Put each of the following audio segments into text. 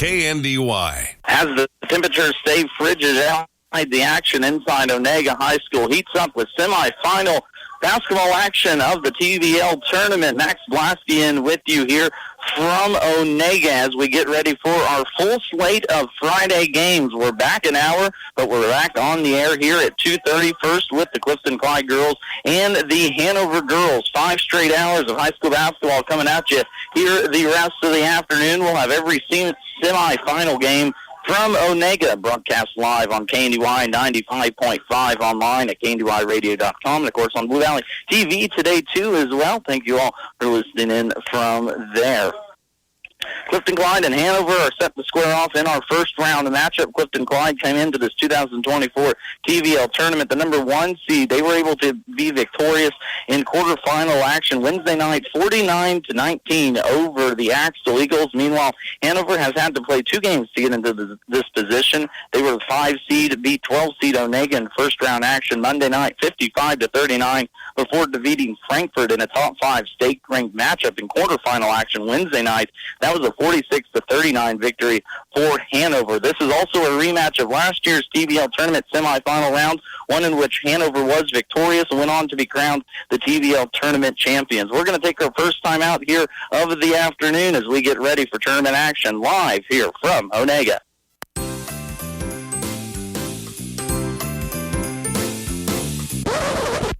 KNDY. As the temperatures stay frigid outside the action inside Onega High School heats up with semifinal basketball action of the TVL tournament. Max Blastian with you here from Onega as we get ready for our full slate of Friday games. We're back an hour, but we're back on the air here at 2:30 first with the Clifton-Clyde girls and the Hanover girls. 5 straight hours of high school basketball coming at you here the rest of the afternoon. We'll have every semifinal game from Onega, broadcast live on KNDY 95.5, online at KNDYradio.com, and, of course, on Blue Valley TV today, too, as well. Thank you all for listening in from there. Clifton-Clyde and Hanover are set to square off in our first round matchup. Clifton-Clyde came into this 2024 TVL tournament the number 1 seed. They were able to be victorious in quarterfinal action Wednesday night, 49-19 over the Axtell Eagles. Meanwhile, Hanover has had to play 2 games to get into this position. They were the 5 seed, beat 12 seed Onega in first round action Monday night, 55-39, before defeating Frankfort in a top 5 state-ranked matchup in quarterfinal action Wednesday night. That was a 46-39 victory for Hanover. This is also a rematch of last year's TVL tournament semifinal round, one in which Hanover was victorious and went on to be crowned the TVL tournament champions. We're going to take our first time out here of the afternoon as we get ready for tournament action live here from Onega.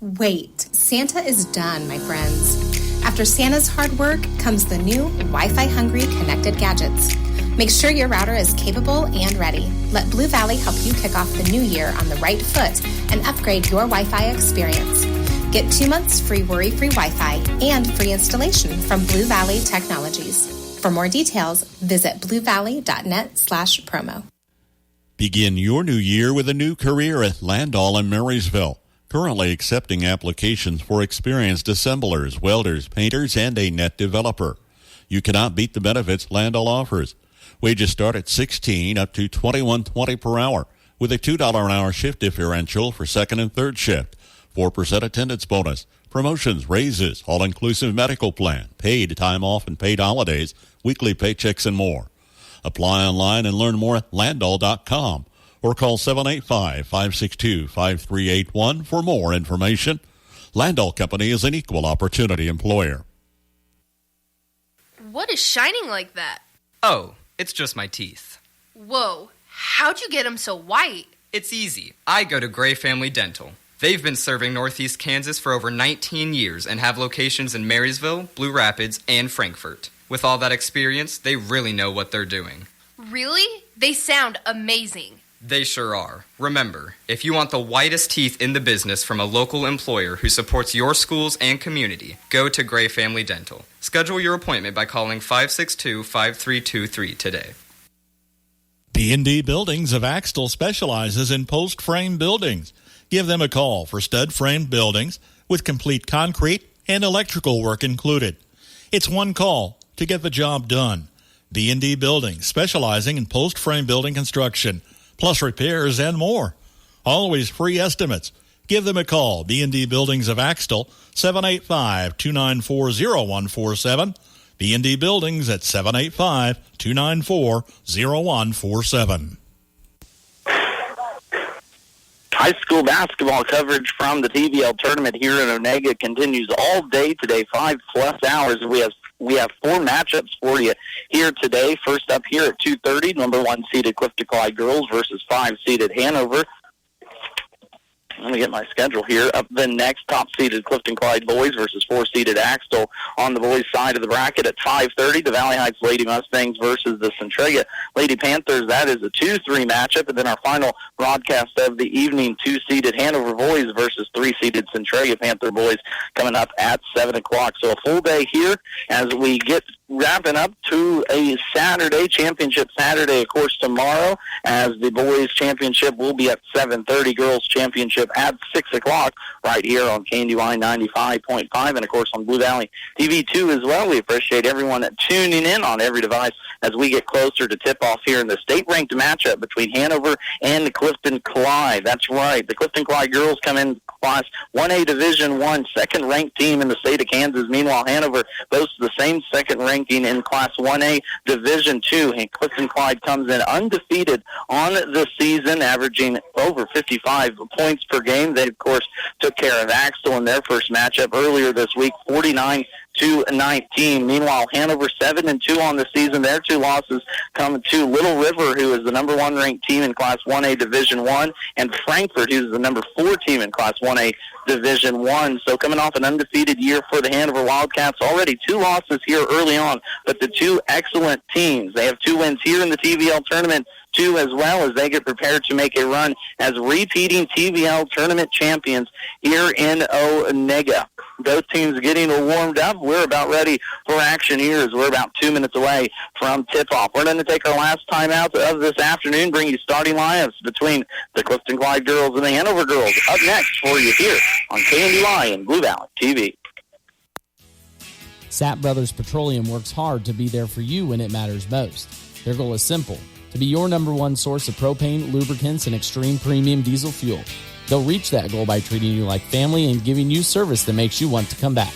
Wait, Santa is done, my friends. After Santa's hard work comes the new Wi-Fi hungry connected gadgets. Make sure your router is capable and ready. Let Blue Valley help you kick off the new year on the right foot and upgrade your Wi-Fi experience. Get 2 months free worry-free Wi-Fi and free installation from Blue Valley Technologies. For more details, visit bluevalley.net/promo. Begin your new year with a new career at Landall in Marysville. Currently accepting applications for experienced assemblers, welders, painters, and a net developer. You cannot beat the benefits Landall offers. Wages start at $16 up to $21.20 per hour, with a $2 an hour shift differential for second and third shift, 4% attendance bonus, promotions, raises, all-inclusive medical plan, paid time off and paid holidays, weekly paychecks, and more. Apply online and learn more at landall.com. Or call 785-562-5381 for more information. Landall Company is an equal opportunity employer. What is shining like that? Oh, it's just my teeth. Whoa, how'd you get them so white? It's easy. I go to Gray Family Dental. They've been serving Northeast Kansas for over 19 years and have locations in Marysville, Blue Rapids, and Frankfort. With all that experience, they really know what they're doing. Really? They sound amazing. They sure are. Remember, if you want the whitest teeth in the business from a local employer who supports your schools and community, go to Gray Family Dental. Schedule your appointment by calling 562-5323 today. KNDY Buildings of Axtell specializes in post-frame buildings. Give them a call for stud-frame buildings with complete concrete and electrical work included. It's one call to get the job done. KNDY Buildings, specializing in post-frame building construction, plus repairs and more. Always free estimates. Give them a call. KNDY Buildings of Axtell, 785-294-0147. KNDY Buildings at 785-294-0147. High school basketball coverage from the TVL tournament here in Onega continues all day today, 5+ hours. We have 4 matchups for you here today. First up here at 2:30, number 1 seeded Clifton-Clyde girls versus 5 seeded Hanover. Let me get my schedule here. Up then next, top-seeded Clifton-Clyde boys versus 4-seeded Axtell on the boys' side of the bracket at 5:30. The Valley Heights Lady Mustangs versus the Centralia Lady Panthers. That is a 2-3 matchup. And then our final broadcast of the evening, 2-seeded Hanover boys versus 3-seeded Centralia Panther boys coming up at 7 o'clock. So a full day here as we get wrapping up to a Saturday, championship Saturday, of course, tomorrow, as the boys' championship will be at 7:30, girls' championship at 6 o'clock, right here on KNDY 95.5, and, of course, on Blue Valley TV, too, as well. We appreciate everyone tuning in on every device as we get closer to tip-off here in the state-ranked matchup between Hanover and the Clifton-Clyde. That's right. The Clifton-Clyde girls come in Class 1A Division I, second-ranked team in the state of Kansas. Meanwhile, Hanover boasts the same second ranking in Class 1A Division II. And Clifton-Clyde comes in undefeated on the season, averaging over 55 points per game. They, of course, took care of Axtell in their first matchup earlier this week, 49-19. Meanwhile, Hanover 7-2 on the season. Their two losses come to Little River, who is the number 1 ranked team in Class 1A Division I, and Frankfort, who's the number 4 team in Class 1A Division I. So coming off an undefeated year for the Hanover Wildcats, already 2 losses here early on, but the 2 excellent teams. They have 2 wins here in the TVL tournament, 2 as well as they get prepared to make a run as repeating TVL tournament champions here in Onega. Both teams getting warmed up. We're about ready for action here as we're about 2 minutes away from tip-off. We're going to take our last timeout of this afternoon, bring you starting lineups between the Clifton-Clyde girls and the Hanover girls. Up next for you here on KNDY and Blue Valley TV. Sapp Brothers Petroleum works hard to be there for you when it matters most. Their goal is simple: to be your number 1 source of propane, lubricants, and extreme premium diesel fuel. They'll reach that goal by treating you like family and giving you service that makes you want to come back.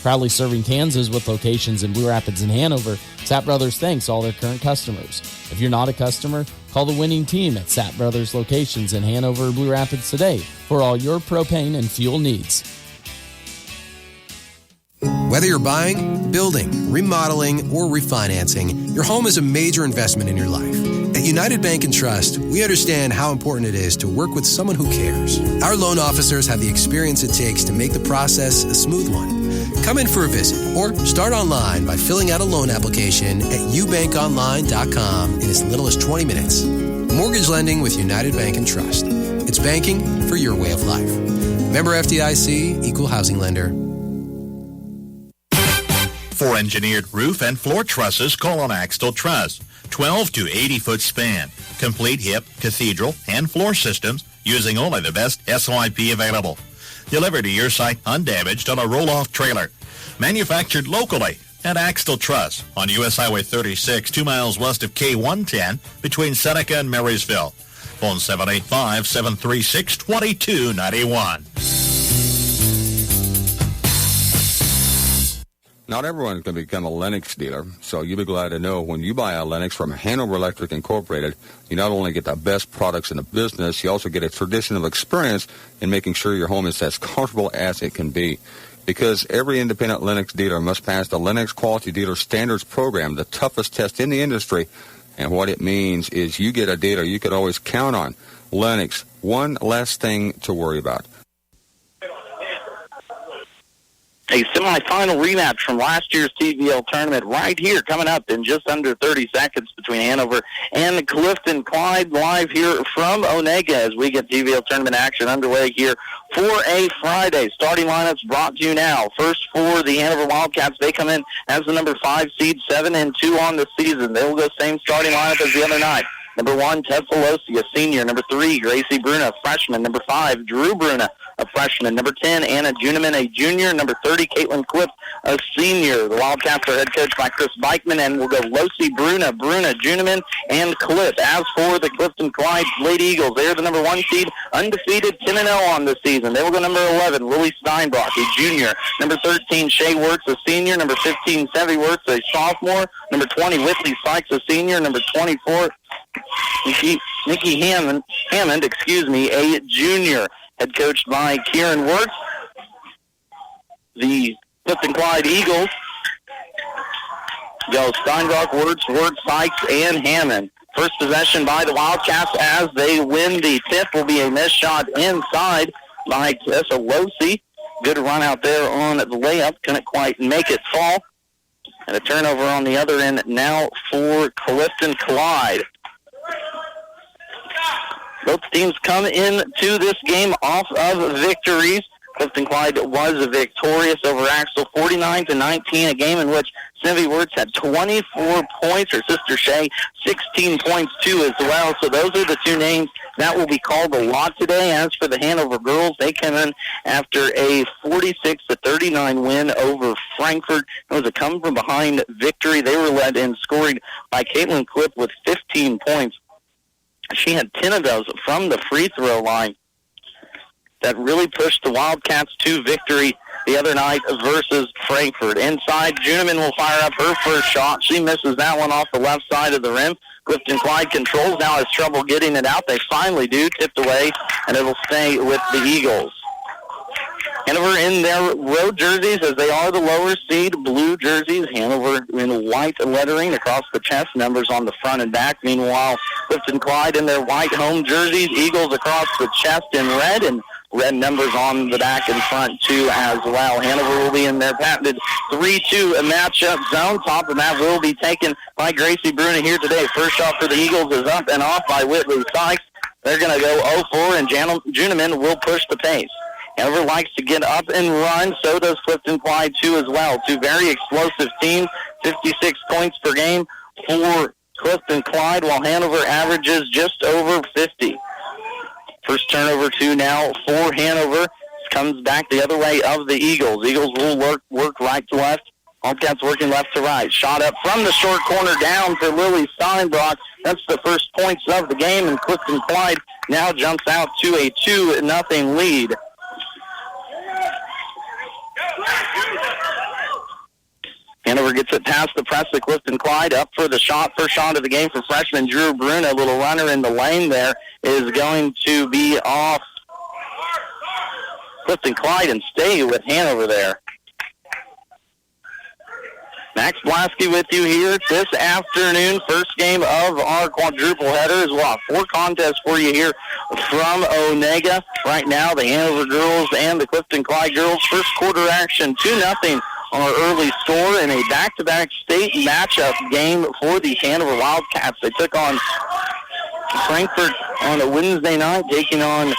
Proudly serving Kansas with locations in Blue Rapids and Hanover, Sapp Brothers thanks all their current customers. If you're not a customer, call the winning team at Sapp Brothers locations in Hanover or Blue Rapids today for all your propane and fuel needs. Whether you're buying, building, remodeling, or refinancing, your home is a major investment in your life. At United Bank and Trust, we understand how important it is to work with someone who cares. Our loan officers have the experience it takes to make the process a smooth one. Come in for a visit or start online by filling out a loan application at ubankonline.com in as little as 20 minutes. Mortgage lending with United Bank and Trust. It's banking for your way of life. Member FDIC, Equal Housing Lender. For engineered roof and floor trusses, call on Axtell Truss. 12 to 80-foot span. Complete hip, cathedral, and floor systems using only the best SYP available. Delivered to your site undamaged on a roll-off trailer. Manufactured locally at Axtell Truss on U.S. Highway 36, 2 miles west of K110 between Seneca and Marysville. Phone 785-736-2291. Not everyone's going to become a Lennox dealer, so you'll be glad to know when you buy a Lennox from Hanover Electric Incorporated, you not only get the best products in the business, you also get a traditional experience in making sure your home is as comfortable as it can be. Because every independent Lennox dealer must pass the Lennox Quality Dealer Standards Program, the toughest test in the industry. And what it means is you get a dealer you could always count on. Lennox, one less thing to worry about. A semifinal rematch from last year's TVL tournament right here coming up in just under 30 seconds between Hanover and Clifton-Clyde, live here from Onega as we get TVL tournament action underway here for a Friday. Starting lineups brought to you now. First for the Hanover Wildcats, they come in as the number 5 seed, 7-2 on the season. They will go same starting lineup as the other night. Number 1, Ted Pelosi, a senior. Number 3, Gracie Bruna, a freshman. Number 5, Drew Bruna, a freshman. Number 10, Anna Juniman, a junior. Number 30, Caitlin Cliff, a senior. The Wildcats are head coached by Chris Beichman, and we'll go Losi, Bruna, Juniman, and Cliff. As for the Clifton-Clyde Lady Eagles, they're the number 1 seed, undefeated, 10-0 on the season. They will go number 11, Lily Steinbrock, a junior. Number 13, Shay Wirtz, a senior. Number 15, Sevy Wirtz, a sophomore. Number 20, Whitley Sykes, a senior. Number 24, Nikki Hammond, a junior. Head coached by Kieran Wirtz. The Clifton-Clyde Eagles go Steinbrock, Wirtz, Sykes, and Hammond. First possession by the Wildcats as they win the tip will be a missed shot inside by Tessa Losi. Good run out there on the layup. Couldn't quite make it fall. And a turnover on the other end now for Clifton-Clyde. Both teams come into this game off of victories. Clifton-Clyde was victorious over Axtell 49-19, a game in which Sevy Wirtz had 24 points. Her sister Shay, 16 points too as well. So those are the two names that will be called a lot today. As for the Hanover girls, they came in after a 46-39 win over Frankfort. It was a come-from-behind victory. They were led in scoring by Caitlin Cliff with 15 points. She had 10 of those from the free throw line. that really pushed the Wildcats to victory the other night versus Frankfort. Inside, Juniman will fire up her first shot. She misses that one off the left side of the rim. Clifton-Clyde controls now, has trouble getting it out. They finally do, tipped away, and it'll stay with the Eagles. Hanover in their road jerseys, as they are the lower seed, blue jerseys. Hanover in white lettering across the chest, numbers on the front and back. Meanwhile, Clifton-Clyde in their white home jerseys, Eagles across the chest in red, and red numbers on the back and front, too, as well. Hanover will be in their patented 3-2 matchup zone. Top of that will be taken by Gracie Bruna here today. First shot for the Eagles is up and off by Whitley Sykes. They're going to go 0-4, and Juniman will push the pace. Hanover likes to get up and run. So does Clifton-Clyde, too, as well. Two very explosive teams, 56 points per game for Clifton-Clyde, while Hanover averages just over 50. First turnover, two now for Hanover. Comes back the other way of the Eagles. Eagles will work right to left. Wildcats working left to right. Shot up from the short corner down for Lily Steinbrock. That's the first points of the game, and Clifton-Clyde now jumps out to a 2-0 lead. Hanover gets it past the press of Clifton-Clyde, up for the shot. First shot of the game for freshman Drew Bruna. A little runner in the lane there is going to be off Clifton-Clyde and stay with Hanover there. Max Blasky with you here this afternoon. First game of our quadruple header. We'll have 4 contests for you here from Onega. Right now, the Hanover girls and the Clifton-Clyde girls. First quarter action, 2-0 on our early score in a back-to-back state matchup game for the Hanover Wildcats. They took on Frankfort on a Wednesday night, taking on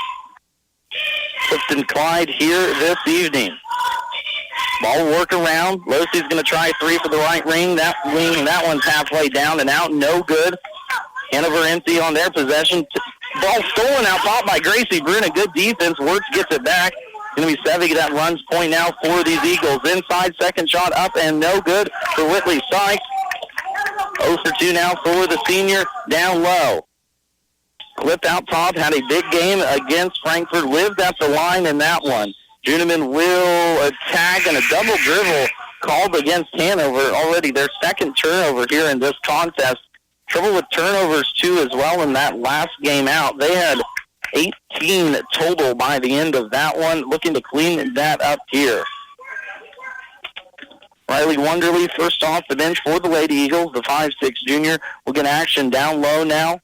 Clifton-Clyde here this evening. Ball work around. Losey's going to try 3 for the right wing. That one's halfway down and out. No good. Hanover empty on their possession. Ball stolen out top by Gracie Bruna. Good defense. Wirtz gets it back. Going to be Sevig that runs point now for these Eagles. Inside, second shot up and no good for Whitley Sykes. 0 for 2 now for the senior. Down low. Clipped out top. Had a big game against Frankfort. Lived at the line in that one. Juniman will attack and a double dribble called against Hanover. Already their second turnover here in this contest. Trouble with turnovers, too, as well in that last game out. They had 18 total by the end of that one. Looking to clean that up here. Riley Wonderly first off the bench for the Lady Eagles. The 5'6 junior will get action down low now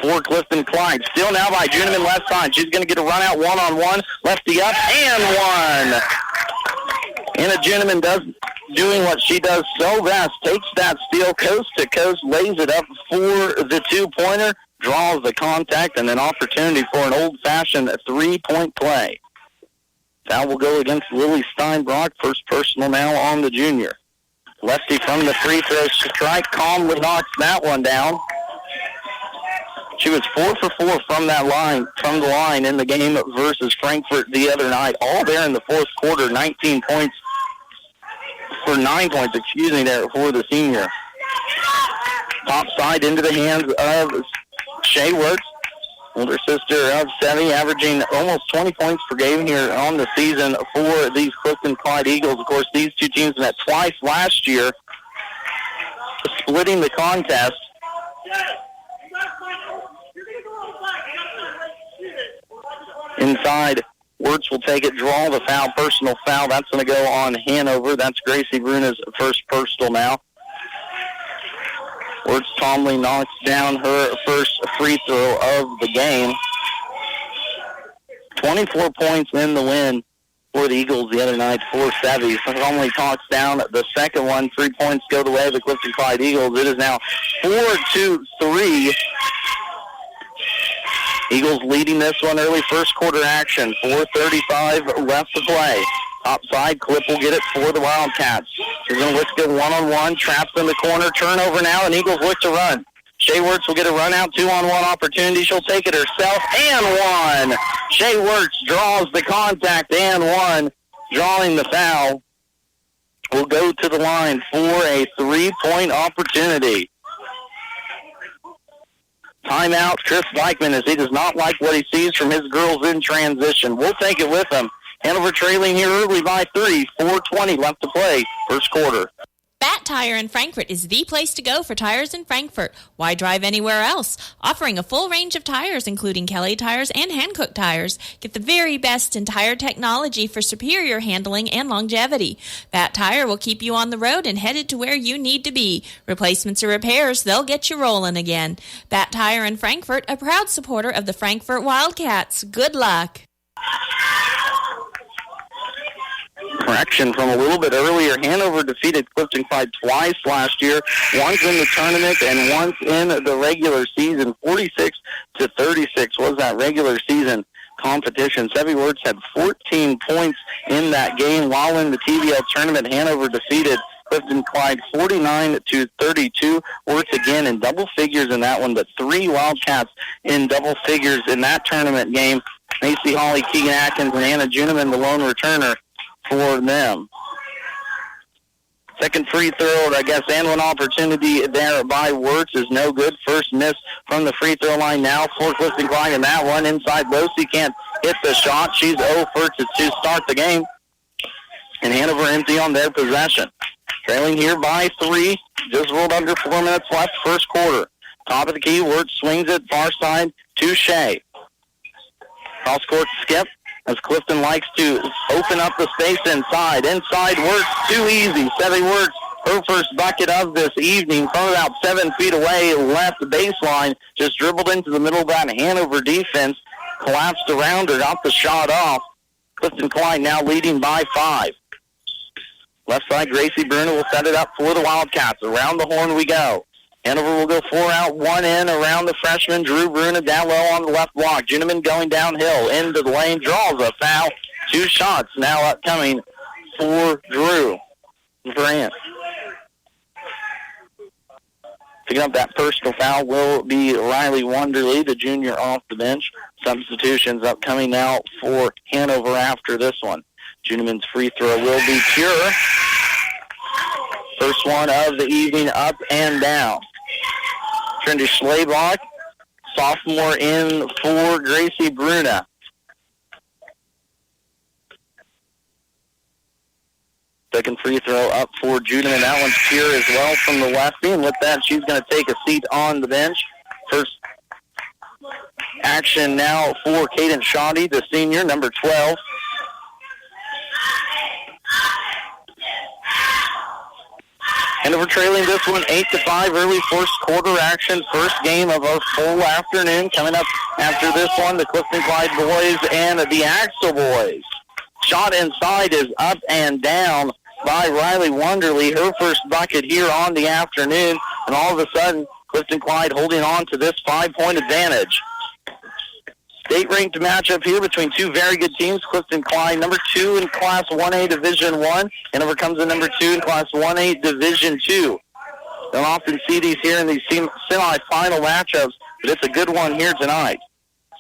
for Clifton-Clyde. Still now by Juniman left side. She's going to get a run out one-on-one. Lefty up and one. Anna Juniman doing what she does so best. Takes that steal coast to coast, lays it up for the 2-pointer, draws the contact, and an opportunity for an old-fashioned 3-point play. Foul will go against Lily Steinbrock. First personal now on the junior. Lefty from the free throw strike calmly knocks that one down. She was 4 for 4 from the line in the game versus Frankfort the other night. All there in the fourth quarter, 9 points for the senior. Top side into the hands of Shea Wirtz, older sister of Sevy, averaging almost 20 points per game here on the season for these Clifton-Clyde Eagles. Of course, these two teams met twice last year, splitting the contest. Inside, Wirtz will take it, draw the foul, personal foul. That's going to go on Hanover. That's Gracie Bruna's first personal now. Wirtz calmly knocks down her first free throw of the game. 24 points in the win for the Eagles the other night for Sevy. Calmly talks down the second one. 3 points go the way of the Clifton-Clyde Eagles. It is now 4-3. Eagles leading this one early first quarter action. 4:35 left to play. Top side, Clip will get it for the Wildcats. She's going to look to go one-on-one, traps in the corner, turnover now, and Eagles look to run. Shea Wirtz will get a run-out, 2-on-1 opportunity. She'll take it herself, and one. Shea Wirtz draws the contact, and one. Drawing the foul. Will go to the line for a 3-point opportunity. Timeout, Chris Blackman, as he does not like what he sees from his girls in transition. We'll take it with him. Hanover trailing here early by 3, 4:20 left to play, first quarter. Bat Tire in Frankfort is the place to go for tires in Frankfort. Why drive anywhere else? Offering a full range of tires, including Kelly tires and Hankook tires. Get the very best in tire technology for superior handling and longevity. Bat Tire will keep you on the road and headed to where you need to be. Replacements or repairs, they'll get you rolling again. Bat Tire in Frankfort, a proud supporter of the Frankfort Wildcats. Good luck. Correction from a little bit earlier. Hanover defeated Clifton-Clyde twice last year, once in the tournament and once in the regular season. 46-36 was that regular season competition. Sevi Wirtz had 14 points in that game, while in the TVL tournament, Hanover defeated Clifton-Clyde 49-32. Wirtz again in double figures in that one, but 3 Wildcats in double figures in that tournament game. Macy Hawley, Keegan Atkins, and Anna Juniman, the lone returner for them. Second free throw, I guess, and one opportunity there by Wirtz is no good. First miss from the free throw line now for Clifton-Clyde, and that one inside. Losey can't hit the shot. She's 0 for 2 to start the game. And Hanover empty on their possession. Trailing here by 3. Just rolled under 4 minutes left, first quarter. Top of the key, Wirtz swings it far side to Shea. Cross court skip, as Clifton likes to open up the space inside. Inside Wirtz, too easy. Sevi Wirtz, her first bucket of this evening from about 7 feet away, left baseline, just dribbled into the middle of that Hanover defense, collapsed around her, got the shot off. Clifton-Clyde now leading by 5. Left side, Gracie Bruno will set it up for the Wildcats. Around the horn we go. Hanover will go 4 out, 1 in around the freshman, Drew Bruna down low on the left block. Juniman going downhill into the lane, draws a foul. 2 shots now upcoming for Drew Grant. Picking up that personal foul will be Riley Wonderly, the junior off the bench. Substitutions upcoming now for Hanover after this one. Juniman's free throw will be pure. First one of the evening, up and down. Trinity Schlabach, sophomore in for Gracie Bruna. Second free throw up for Judeman. That one's pure as well from the lefty. And with that, she's going to take a seat on the bench. First action now for Cadence Shoddy, the senior, number 12. Hanover trailing this one 8-5, early first quarter action. First game of our full afternoon. Coming up after this one, the Clifton-Clyde boys and the Axel boys. Shot inside is up and down by Riley Wonderly. Her first bucket here on the afternoon. And all of a sudden, Clifton-Clyde holding on to this 5-point advantage. State-ranked matchup here between two very good teams. Clifton-Clyde, number 2 in Class 1A Division 1. Hanover comes in number 2 in Class 1A Division 2. Don't often see these here in these semi-final matchups, but it's a good one here tonight.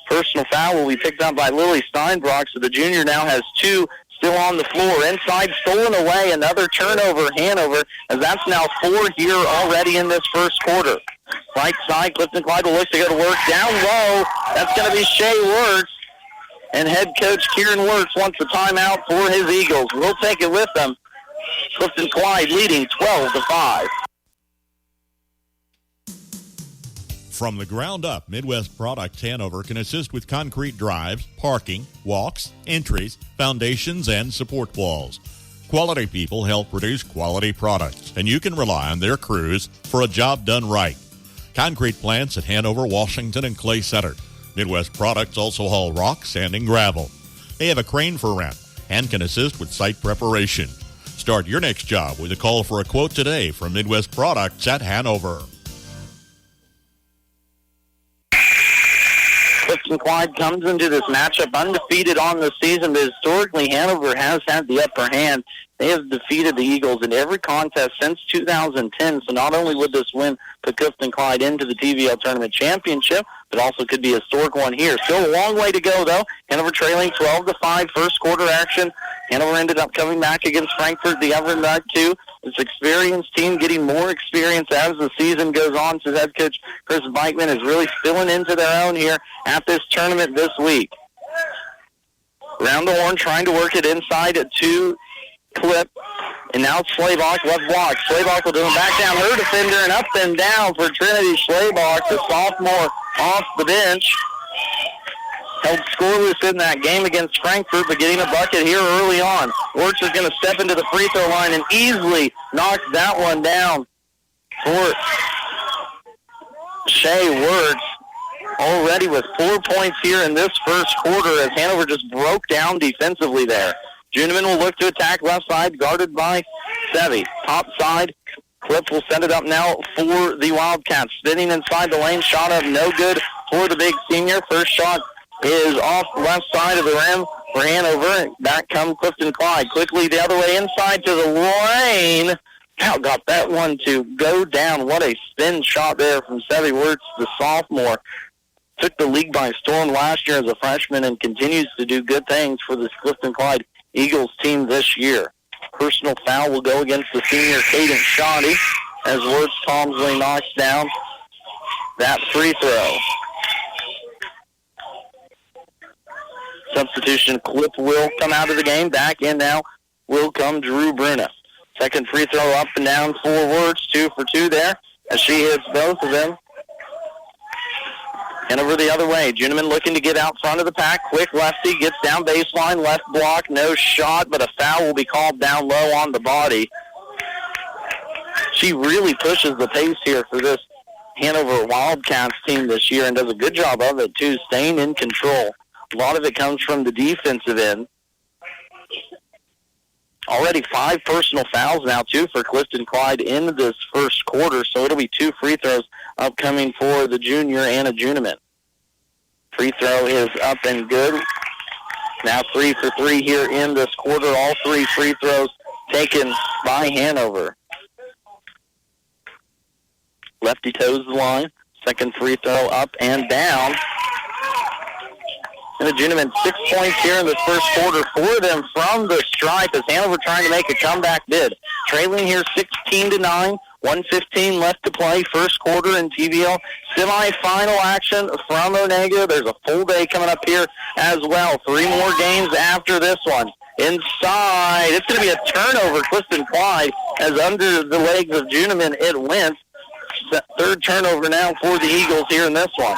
Personal foul will be picked up by Lily Steinbrock, so the junior now has 2 still on the floor. Inside, stolen away, another turnover, Hanover, as that's now 4 here already in this first quarter. Right side, Clifton-Clyde will look to go to work. Down low, that's going to be Shea Wirtz. And head coach Kieran Wirtz wants a timeout for his Eagles. We'll take it with them. Clifton-Clyde leading 12-5. From the ground up, Midwest Products Hanover can assist with concrete drives, parking, walks, entries, foundations, and support walls. Quality people help produce quality products, and you can rely on their crews for a job done right. Concrete plants at Hanover, Washington, and Clay Center. Midwest Products also haul rock, sand, and gravel. They have a crane for rent and can assist with site preparation. Start your next job with a call for a quote today from Midwest Products at Hanover. Clifton-Clyde comes into this matchup undefeated on the season, but historically Hanover has had the upper hand. They have defeated the Eagles in every contest since 2010, so not only would this win put Clifton-Clyde into the TVL Tournament Championship, but also could be a historic one here. Still a long way to go, though. Hanover trailing 12-5, first quarter action. Hanover ended up coming back against Frankfort the other night, too. This experienced team getting more experience as the season goes on, so head coach Chris Bikeman is really filling into their own here at this tournament this week. Round the horn, trying to work it inside to Clip. And now Schlabach, left block. Schlabach will do it back down her defender and up and down for Trinity Schlabach, the sophomore off the bench. Held scoreless in that game against Frankfurt, but getting a bucket here early on. Wirtz is going to step into the free throw line and easily knock that one down for Shea Wirtz. Already with 4 points here in this first quarter as Hanover just broke down defensively there. Juneman will look to attack left side, guarded by Sevi. Top side, Clip will send it up now for the Wildcats. Spinning inside the lane, shot up no good for the big senior. First shot is off the left side of the rim for Hanover. Back comes Clifton-Clyde. Quickly the other way inside to the lane. Now got that one to go down. What a spin shot there from Sevi Wirtz, the sophomore. Took the league by storm last year as a freshman and continues to do good things for this Clifton-Clyde Eagles team this year. Personal foul will go against the senior Cadence Shoddy as Wirtz Tomsley knocks down that free throw. Substitution, Clip will come out of the game. Back in now will come Drew Bruna. Second free throw up and down for Wirtz. 2 for 2 there as she hits both of them. And over the other way, Juneman looking to get out front of the pack. Quick lefty, gets down baseline, left block, no shot, but a foul will be called down low on the body. She really pushes the pace here for this Hanover Wildcats team this year and does a good job of it, too, staying in control. A lot of it comes from the defensive end. Already 5 personal fouls now, too, for Clifton-Clyde in this first quarter, so it'll be 2 free throws upcoming for the junior Anna Juneman. Free throw is up and good. Now 3 for 3 here in this quarter. All 3 free throws taken by Hanover. Lefty toes the line. Second free throw up and down. And the Juneman 6 points here in this first quarter for them from the stripe as Hanover trying to make a comeback bid. Trailing here 16-9. 1:15 left to play, first quarter in TVL semifinal action from Onega. There's a full day coming up here as well. 3 more games after this one. Inside, it's going to be a turnover, Clifton-Clyde, as under the legs of Juneman it went. Third turnover now for the Eagles here in this one.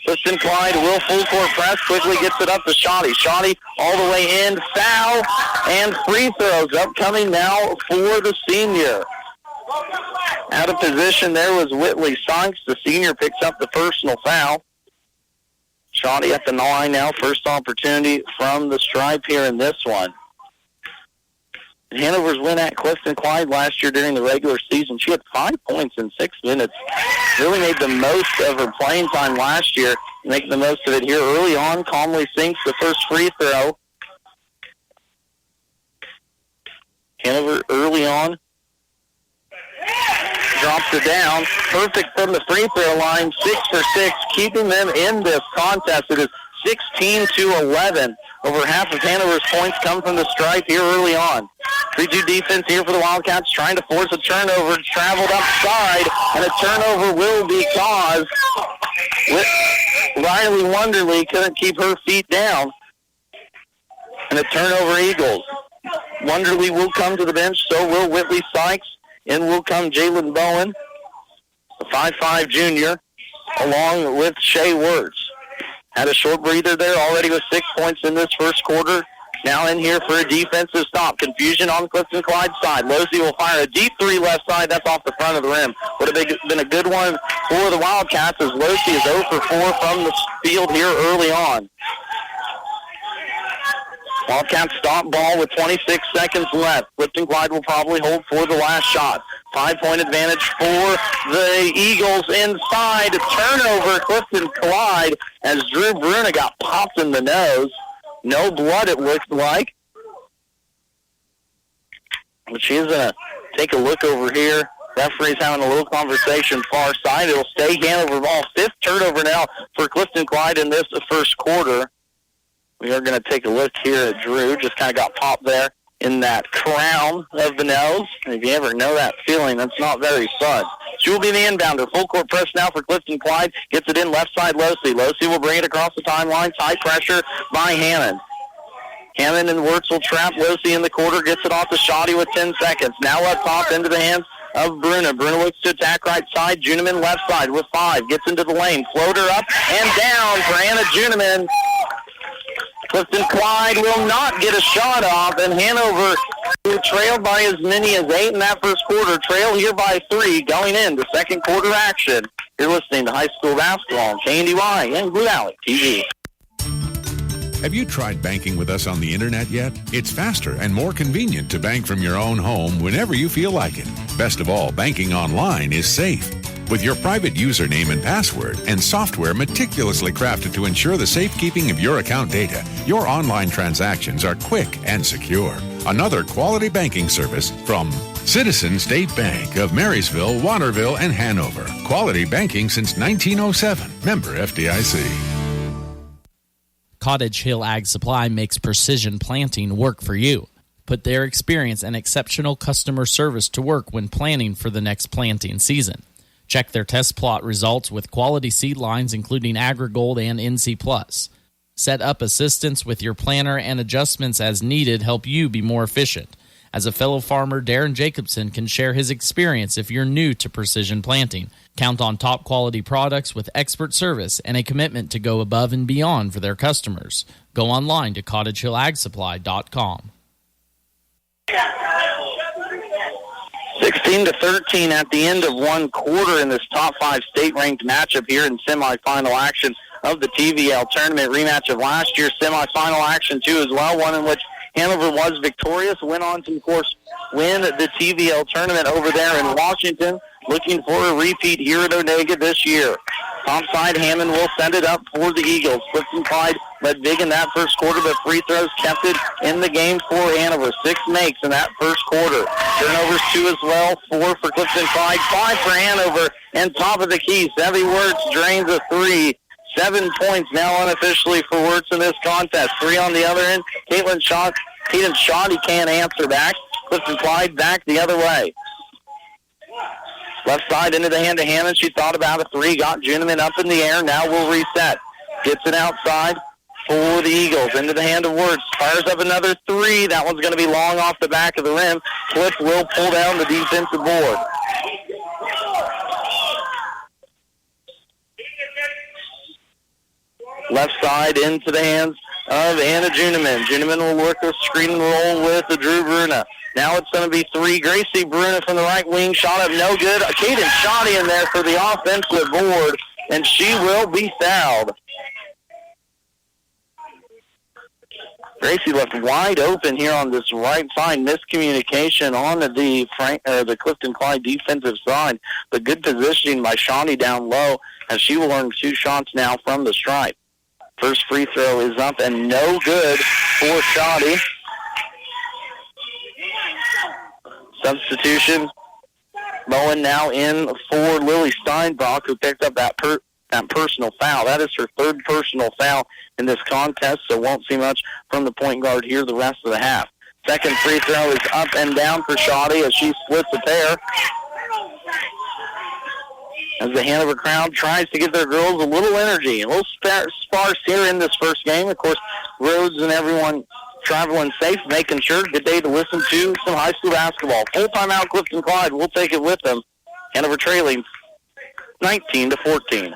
Clifton-Clyde will full court press, quickly gets it up to Shoddy. Shoddy all the way in, foul, and free throws upcoming now for the senior. Out of position there was Whitley Sykes. The senior picks up the personal foul. Shoddy at the line now. First opportunity from the stripe here in this one. Hanover's win at Clifton-Clyde last year during the regular season. She had 5 points in 6 minutes. Really made the most of her playing time last year. Making the most of it here early on. Calmly sinks the first free throw. Hanover early on drops it down. Perfect from the free throw line. 6 for 6, keeping them in this contest. It is 16-11. Over half of Hanover's points come from the stripe here early on. 3-2 defense here for the Wildcats, trying to force a turnover. Traveled upside, and a turnover will be caused. Riley Wonderly couldn't keep her feet down. And a turnover Eagles. Wonderly will come to the bench, so will Whitley Sykes. In will come Jalen Bowen, the 5'5 junior, along with Shea Wirtz. Had a short breather there already with 6 points in this first quarter. Now in here for a defensive stop. Confusion on Clifton-Clyde side. Losey will fire a deep 3 left side. That's off the front of the rim. Would have been a good one for the Wildcats as Losey is 0 for 4 from the field here early on. Wildcats stop ball with 26 seconds left. Clifton-Clyde will probably hold for the last shot. 5-point advantage for the Eagles inside. Turnover, Clifton-Clyde, as Drew Bruna got popped in the nose. No blood, it looked like. But she's going to take a look over here. Referee's having a little conversation far side. It'll stay Hanover ball. 5th turnover now for Clifton-Clyde in this first quarter. We are going to take a look here at Drew. Just kind of got popped there in that crown of the nose. If you ever know that feeling, that's not very fun. She will be the inbounder. Full court press now for Clifton-Clyde. Gets it in left side, Losey. Losey will bring it across the timeline. High pressure by Hammond. Hammond and Wirtz will trap Losey in the quarter. Gets it off to Shoddy with 10 seconds. Now up top into the hands of Bruna. Bruna looks to attack right side. Juniman left side with 5. Gets into the lane. Floater up and down for Anna Juniman. Clifton-Clyde will not get a shot off, and Hanover, who trailed by as many as 8 in that first quarter, trail here by 3 going into second quarter action. You're listening to high school basketball on KNDY and Blue Valley TV. Have you tried banking with us on the internet yet? It's faster and more convenient to bank from your own home whenever you feel like it. Best of all, banking online is safe. With your private username and password and software meticulously crafted to ensure the safekeeping of your account data, your online transactions are quick and secure. Another quality banking service from Citizen State Bank of Marysville, Waterville, and Hanover. Quality banking since 1907. Member FDIC. Cottage Hill Ag Supply makes precision planting work for you. Put their experience and exceptional customer service to work when planning for the next planting season. Check their test plot results with quality seed lines including AgriGold and NC+. Set up assistance with your planner and adjustments as needed help you be more efficient. As a fellow farmer, Darren Jacobson can share his experience if you're new to precision planting. Count on top quality products with expert service and a commitment to go above and beyond for their customers. Go online to cottagehillagsupply.com. 16-13 at the end of one quarter in this top 5 state-ranked matchup here in semifinal action of the TVL tournament. Rematch of last year's semifinal action, too, as well, one in which Hanover was victorious, went on to, of course, win the TVL tournament over there in Washington, looking for a repeat here at Onega this year. Topside, Hammond will send it up for the Eagles. Clifton-Clyde led big in that first quarter, but free throws kept it in the game for Hanover. 6 makes in that first quarter. Turnovers 2 as well, 4 for Clifton-Clyde, 5 for Hanover, and top of the key, Sevy Wirtz drains a 3. 7 points now unofficially for Wirtz in this contest. 3 on the other end. Caitlin Shoddy can't answer back. Clifton-Clyde back the other way. Left side into the hand of Hammond. She thought about a 3. Got Juniman up in the air. Now will reset. Gets it outside for the Eagles. Into the hand of Wirtz. Fires up another 3. That one's going to be long off the back of the rim. Cliff will pull down the defensive board. Left side into the hands of Anna Juniman. Juniman will work the screen and roll with Drew Bruna. Now it's going to be 3. Gracie Bruna from the right wing. Shot up no good. Caden Shoddy in there for the offensive board, and she will be fouled. Gracie left wide open here on this right side. Miscommunication on the Clifton-Clyde defensive side. But good positioning by Shoddy down low, as she will earn 2 shots now from the stripe. First free throw is up and no good for Shoddy. Substitution. Bowen now in for Lily Steinbach, who picked up that personal foul. That is her 3rd personal foul in this contest, so won't see much from the point guard here the rest of the half. Second free throw is up and down for Shoddy as she splits a pair. As the Hanover crowd tries to give their girls a little energy, a little sparse here in this first game. Of course, Rhodes and everyone traveling safe, making sure. Good day to listen to some high school basketball. Full timeout, Clifton-Clyde. We'll take it with them. Hanover trailing 19-14.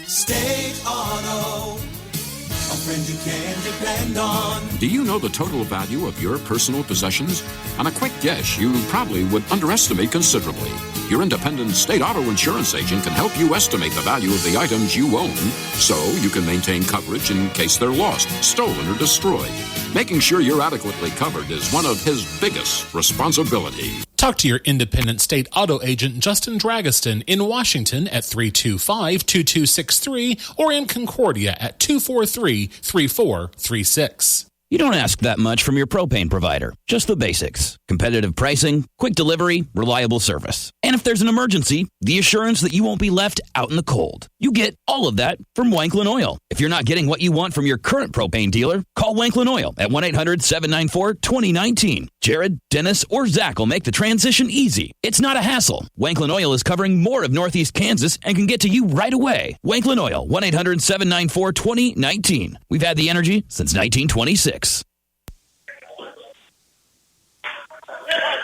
State Auto, a friend you can depend on. Do you know the total value of your personal possessions? On a quick guess, you probably would underestimate considerably. Your independent state auto insurance agent can help you estimate the value of the items you own so you can maintain coverage in case they're lost, stolen, or destroyed. Making sure you're adequately covered is one of his biggest responsibilities. Talk to your independent state auto agent, Justin Dragiston, in Washington at 325-2263 or in Concordia at 243-3436. You don't ask that much from your propane provider, just the basics. Competitive pricing, quick delivery, reliable service. And if there's an emergency, the assurance that you won't be left out in the cold. You get all of that from Wanklin Oil. If you're not getting what you want from your current propane dealer, call Wanklin Oil at 1-800-794-2019. Jared, Dennis, or Zach will make the transition easy. It's not a hassle. Wanklin Oil is covering more of Northeast Kansas and can get to you right away. Wanklin Oil, 1-800-794-2019. We've had the energy since 1926.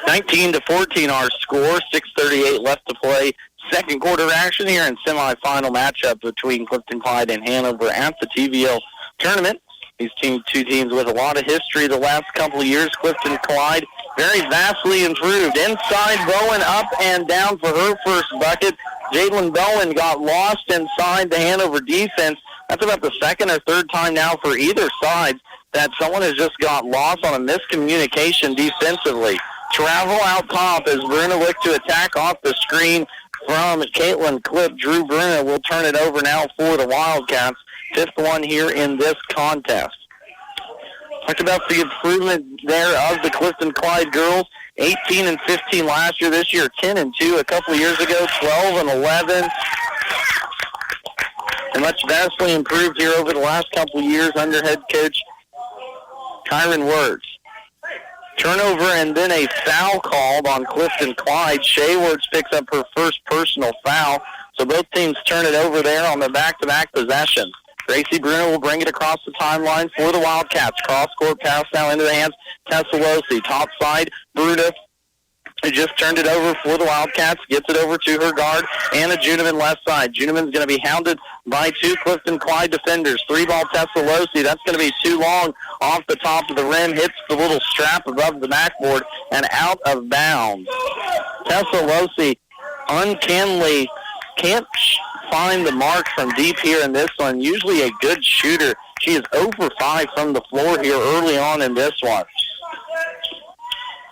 19-14 our score, 6:38 left to play. Second quarter action here in semifinal matchup between Clifton-Clyde and Hanover at the TVL tournament. These two teams with a lot of history the last couple of years. Clifton-Clyde very vastly improved. Inside, Bowen up and down for her first bucket. Jalen Bowen got lost inside the Hanover defense. That's about the second or third time now for either side that someone has just got lost on a miscommunication defensively. Travel out top as Bruna looked to attack off the screen from Caitlin Clip. Drew Bruna will turn it over now for the Wildcats. Fifth one here in this contest. Talked about the improvement there of the Clifton-Clyde girls. 18-15 last year. This year 10-2. A couple of years ago 12-11. And much vastly improved here over the last couple of years under head coach Kyron Words. Turnover and then a foul called on Clifton-Clyde. Shea Words picks up her first personal foul. So both teams turn it over there on the back-to-back possession. Gracie Bruno will bring it across the timeline for the Wildcats. Cross-court pass now into the hands. Tessalosi, top side. Bruno, who just turned it over for the Wildcats, gets it over to her guard. Anna Juneman left side. Juneman's going to be hounded by two Clifton-Clyde defenders. Three-ball Tessalosi. That's going to be too long off the top of the rim. Hits the little strap above the backboard and out of bounds. Tessalosi uncannily can't find the mark from deep here in this one. Usually a good shooter. She is 0 for 5 from the floor here early on in this one.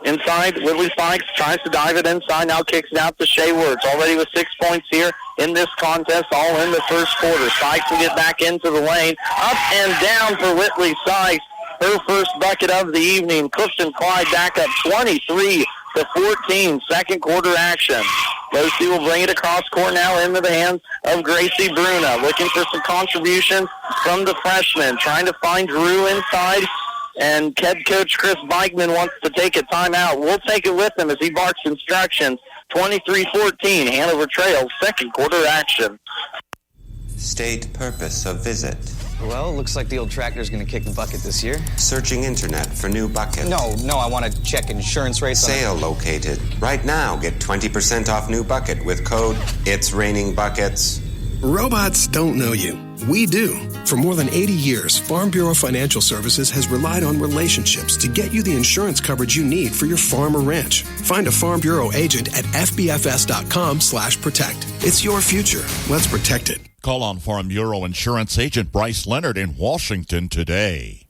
Inside, Whitley Fikes tries to dive it inside, now kicks it out to Shea Words. Already with 6 points here in this contest, all in the first quarter. Fikes will get back into the lane. Up and down for Whitley Fikes. Her first bucket of the evening. Clifton-Clyde back up 23-14. Second quarter action. Losi will bring it across court now into the hands of Gracie Bruna. Looking for some contribution from the freshman. Trying to find Drew inside. And head coach Chris Beichman wants to take a timeout. We'll take it with him as he barks instructions. 23-14, Hanover trails, second quarter action. State purpose of visit. Well, it looks like the old tractor's going to kick the bucket this year. Searching internet for new bucket. No, I want to check insurance rates. Sale located. Right now, get 20% off new bucket with code It's Raining Buckets. Robots don't know you. We do. For more than 80 years, Farm Bureau Financial Services has relied on relationships to get you the insurance coverage you need for your farm or ranch. Find a Farm Bureau agent at fbfs.com/protect. It's your future. Let's protect it. Call on Farm Bureau Insurance Agent Bryce Leonard in Washington today.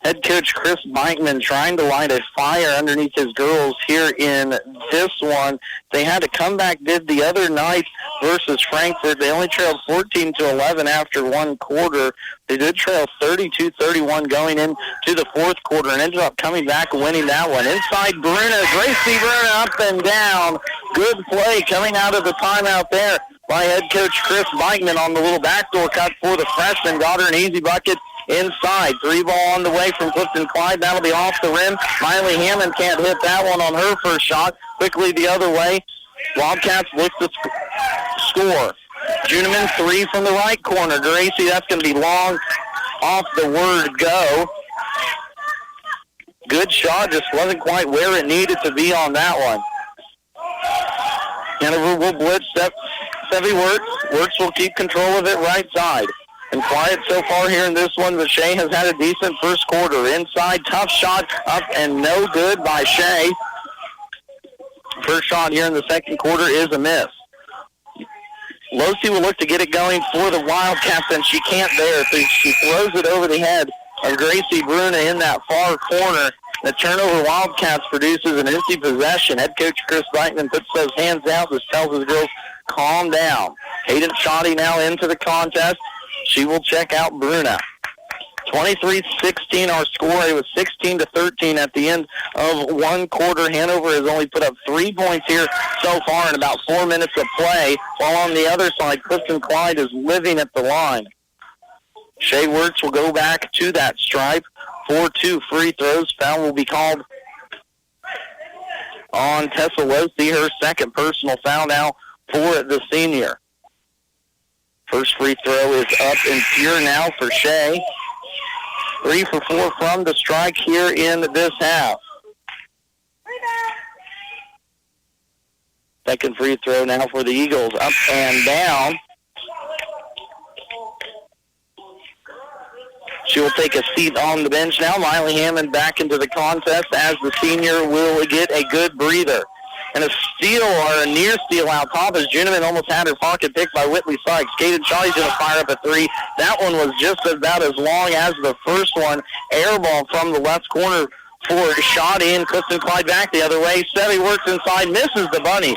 Head coach Chris Beichman trying to light a fire underneath his girls here in this one. They had a comeback bid the other night versus Frankfort. They only trailed 14-11 after one quarter. They did trail 32-31 going into the fourth quarter and ended up coming back and winning that one. Inside Bruna, Gracie Bruna up and down. Good play coming out of the timeout there by head coach Chris Beichman on the little backdoor cut for the freshman. Got her an easy bucket. Inside, three ball on the way from Clifton-Clyde. That'll be off the rim. Miley Hammond can't hit that one on her first shot. Quickly the other way. Wildcats look to score. Juneman, three from the right corner. Gracie, that's going to be long off the word go. Good shot, just wasn't quite where it needed to be on that one. Hanover will blitz Sevy Wirtz. Wirtz will keep control of it right side. And quiet so far here in this one, but Shea has had a decent first quarter. Inside, tough shot, up and no good by Shea. First shot here in the second quarter is a miss. Losi will look to get it going for the Wildcats, and she can't there. So she throws it over the head of Gracie Bruna in that far corner. The turnover Wildcats produces an empty possession. Head coach Chris Beichman puts those hands out, just tells his girls, calm down. Hayden Shoddy now into the contest. She will check out Bruna. 23-16 our score. It was 16-13 at the end of one quarter. Hanover has only put up 3 points here so far in about 4 minutes of play, while on the other side, Clifton-Clyde is living at the line. Shea Wirtz will go back to that stripe for 2 free throws. Foul will be called on Tessalossi, her second personal foul now for the senior. First free throw is up and pure now for Shea. 3 for 4 from the strike here in this half. Second free throw now for the Eagles, up and down. She will take a seat on the bench now. Miley Hammond back into the contest as the senior will get a good breather. And a steal, or a near steal out top, as Juniman almost had her pocket picked by Whitley Sykes. Caden Shawty's going to fire up a 3. That one was just about as long as the first one. Air ball from the left corner for Shawty, and Clifton-Clyde back the other way. Sevi works inside, misses the bunny.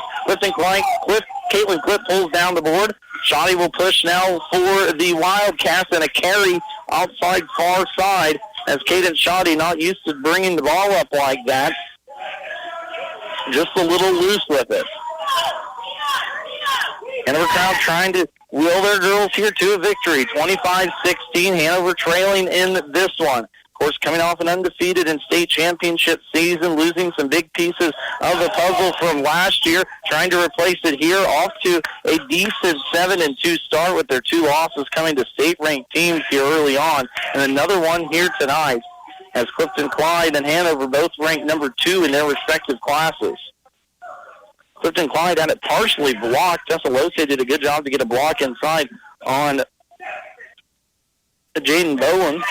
Caitlin Cliff pulls down the board. Shawty will push now for the Wildcats, and a carry outside far side, as Caden Shawty not used to bringing the ball up like that. Just a little loose with it. Hanover crowd trying to wheel their girls here to a victory. 25-16, Hanover trailing in this one. Of course, coming off an undefeated in state championship season, losing some big pieces of the puzzle from last year, trying to replace it here, off to a decent 7-2 start with their 2 losses coming to state-ranked teams here early on, and another one here tonight, as Clifton-Clyde and Hanover both ranked number 2 in their respective classes. Clifton-Clyde had it partially blocked. Tessalossi did a good job to get a block inside on Jaden Bowen.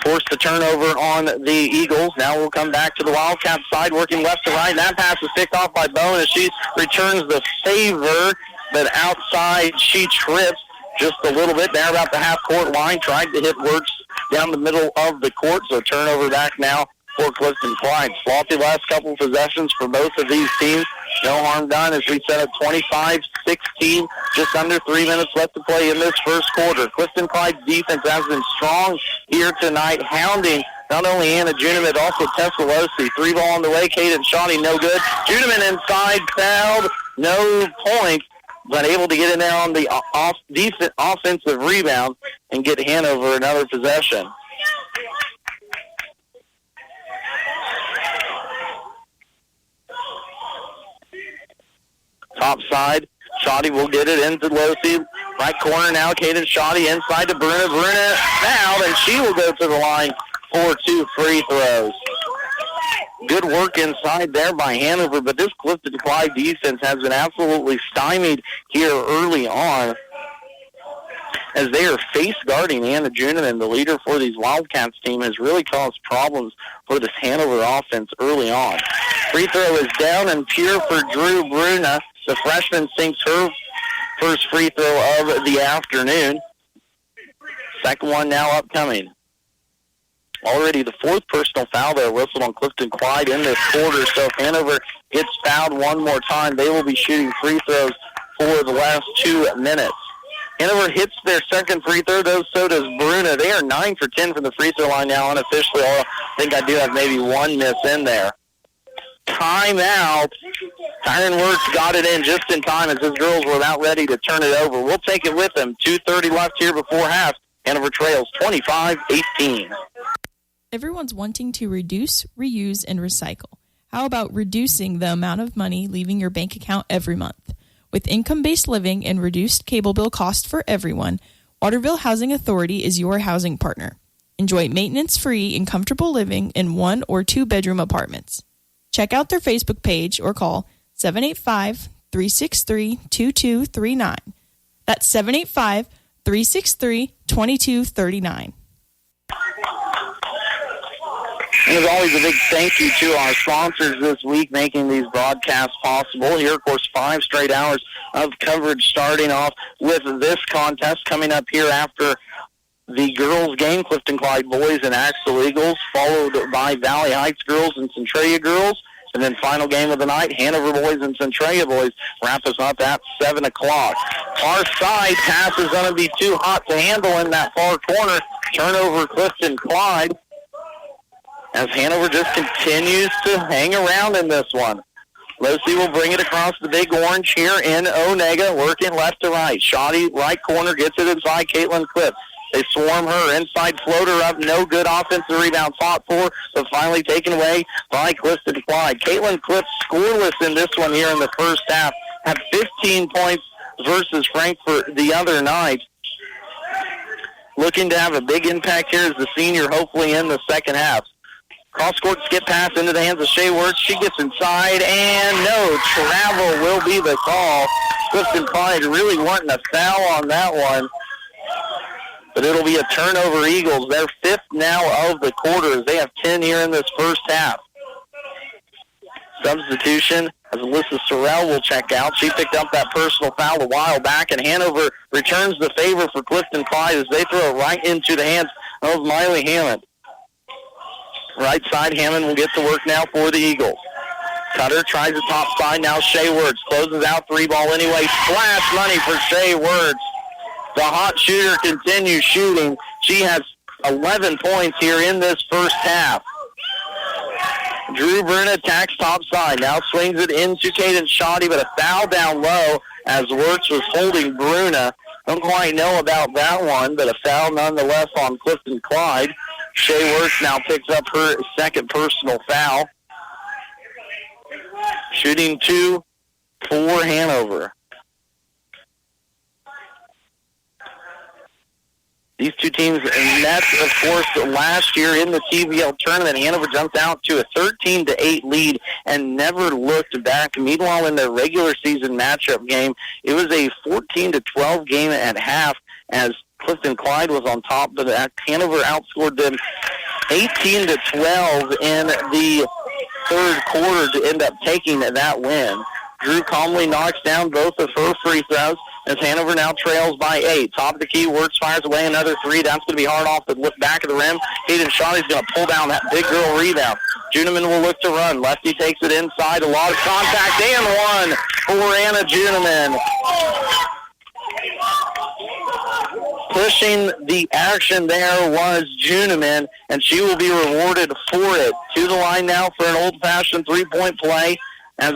Forced the turnover on the Eagles. Now we'll come back to the Wildcats side, working left to right. That pass is picked off by Bowen as she returns the favor, but outside she trips just a little bit there about the half-court line. Tried to hit Wirtz down the middle of the court, so turnover back now for Clifton-Clyde. Sloppy last couple of possessions for both of these teams. No harm done as we set up 25-16, just under 3 minutes left to play in this first quarter. Clifton-Clyde's defense has been strong here tonight, hounding not only Anna Juniman, but also Tessalossi. 3 ball on the way, Caden Shawty, no good. Juniman inside, fouled, no point, but able to get in there on the decent offensive rebound and get Hanover another possession. Top side, Shawty will get it into Losey. Right corner now, Caden Shawty inside to Bruna. Bruna fouled, and she will go to the line for 2 free throws. Good work inside there by Hanover, but this Clifton-Clyde defense has been absolutely stymied here early on, as they are face guarding Anna Juniman. The leader for these Wildcats team has really caused problems for this Hanover offense early on. Free throw is down and pure for Drew Bruna. The freshman sinks her first free throw of the afternoon. Second one now upcoming. Already the 4th personal foul there whistled on Clifton-Clyde in this quarter, so if Hanover gets fouled one more time, they will be shooting free throws for the last 2 minutes. Hanover hits their second free throw, so does Bruna. They are 9 for 10 from the free throw line now unofficially. I think I do have maybe 1 miss in there. Timeout. Tyron Wirtz got it in just in time as his girls were about ready to turn it over. We'll take it with them. 2:30 left here before half. Hanover trails 25-18. Everyone's wanting to reduce, reuse, and recycle. How about reducing the amount of money leaving your bank account every month? With income-based living and reduced cable bill cost for everyone, Waterville Housing Authority is your housing partner. Enjoy maintenance-free and comfortable living in 1 or 2 bedroom apartments. Check out their Facebook page or call 785-363-2239. That's 785-363-2239. And as always, a big thank you to our sponsors this week making these broadcasts possible. Here, of course, 5 straight hours of coverage starting off with this contest coming up here after the girls' game, Clifton-Clyde boys and Axel Eagles, followed by Valley Heights girls and Centralia girls. And then final game of the night, Hanover boys and Centralia boys wrap us up at 7 o'clock. Far side pass is going to be too hot to handle in that far corner. Turnover Clifton-Clyde, as Hanover just continues to hang around in this one. Losey will bring it across the big orange here in Onega, working left to right. Shoddy, right corner, gets it inside Caitlin Cliff. They swarm her. Inside floater up, no good. Offensive rebound fought for, but finally taken away by Clifton-Clyde. Caitlin Cliff scoreless in this one here in the first half. Had 15 points versus Frankfort the other night. Looking to have a big impact here as the senior, hopefully in the second half. Cross-court skip pass into the hands of Shea Wirtz. She gets inside, and no, travel will be the call. Clifton-Clyde really wanting a foul on that one. But it'll be a turnover Eagles. They're fifth now of the quarters. They have 10 here in this first half. Substitution as Alyssa Sorrell will check out. She picked up that personal foul a while back, and Hanover returns the favor for Clifton-Clyde as they throw it right into the hands of Miley Hammond. Right side, Hammond will get to work now for the Eagles. Cutter tries the top side. Now Shea Wirtz closes out, three ball anyway. Splash money for Shea Wirtz. The hot shooter continues shooting. She has 11 points here in this first half. Drew Bruna attacks top side. Now swings it into Caden Shoddy, but a foul down low as Wirtz was holding Bruna. Don't quite know about that one, but a foul nonetheless on Clifton-Clyde. Shea Wirtz now picks up her second personal foul. Shooting 2 for Hanover. These two teams met, of course, last year in the TVL tournament. Hanover jumped out to a 13-8 lead and never looked back. Meanwhile, in their regular season matchup game, it was a 14-12 game at half as Clifton-Clyde was on top, but Hanover outscored them 18-12 in the third quarter to end up taking that win. Drew calmly knocks down both of her free throws as Hanover now trails by 8. Top of the key, Wirtz fires away another three. That's going to be hard off the back of the rim. Hayden Shawty's going to pull down that big girl rebound. Juneman will look to run. Lefty takes it inside. A lot of contact and one for Anna Juneman. Pushing the action there was Juneman, and she will be rewarded for it. To the line now for an old-fashioned three-point play as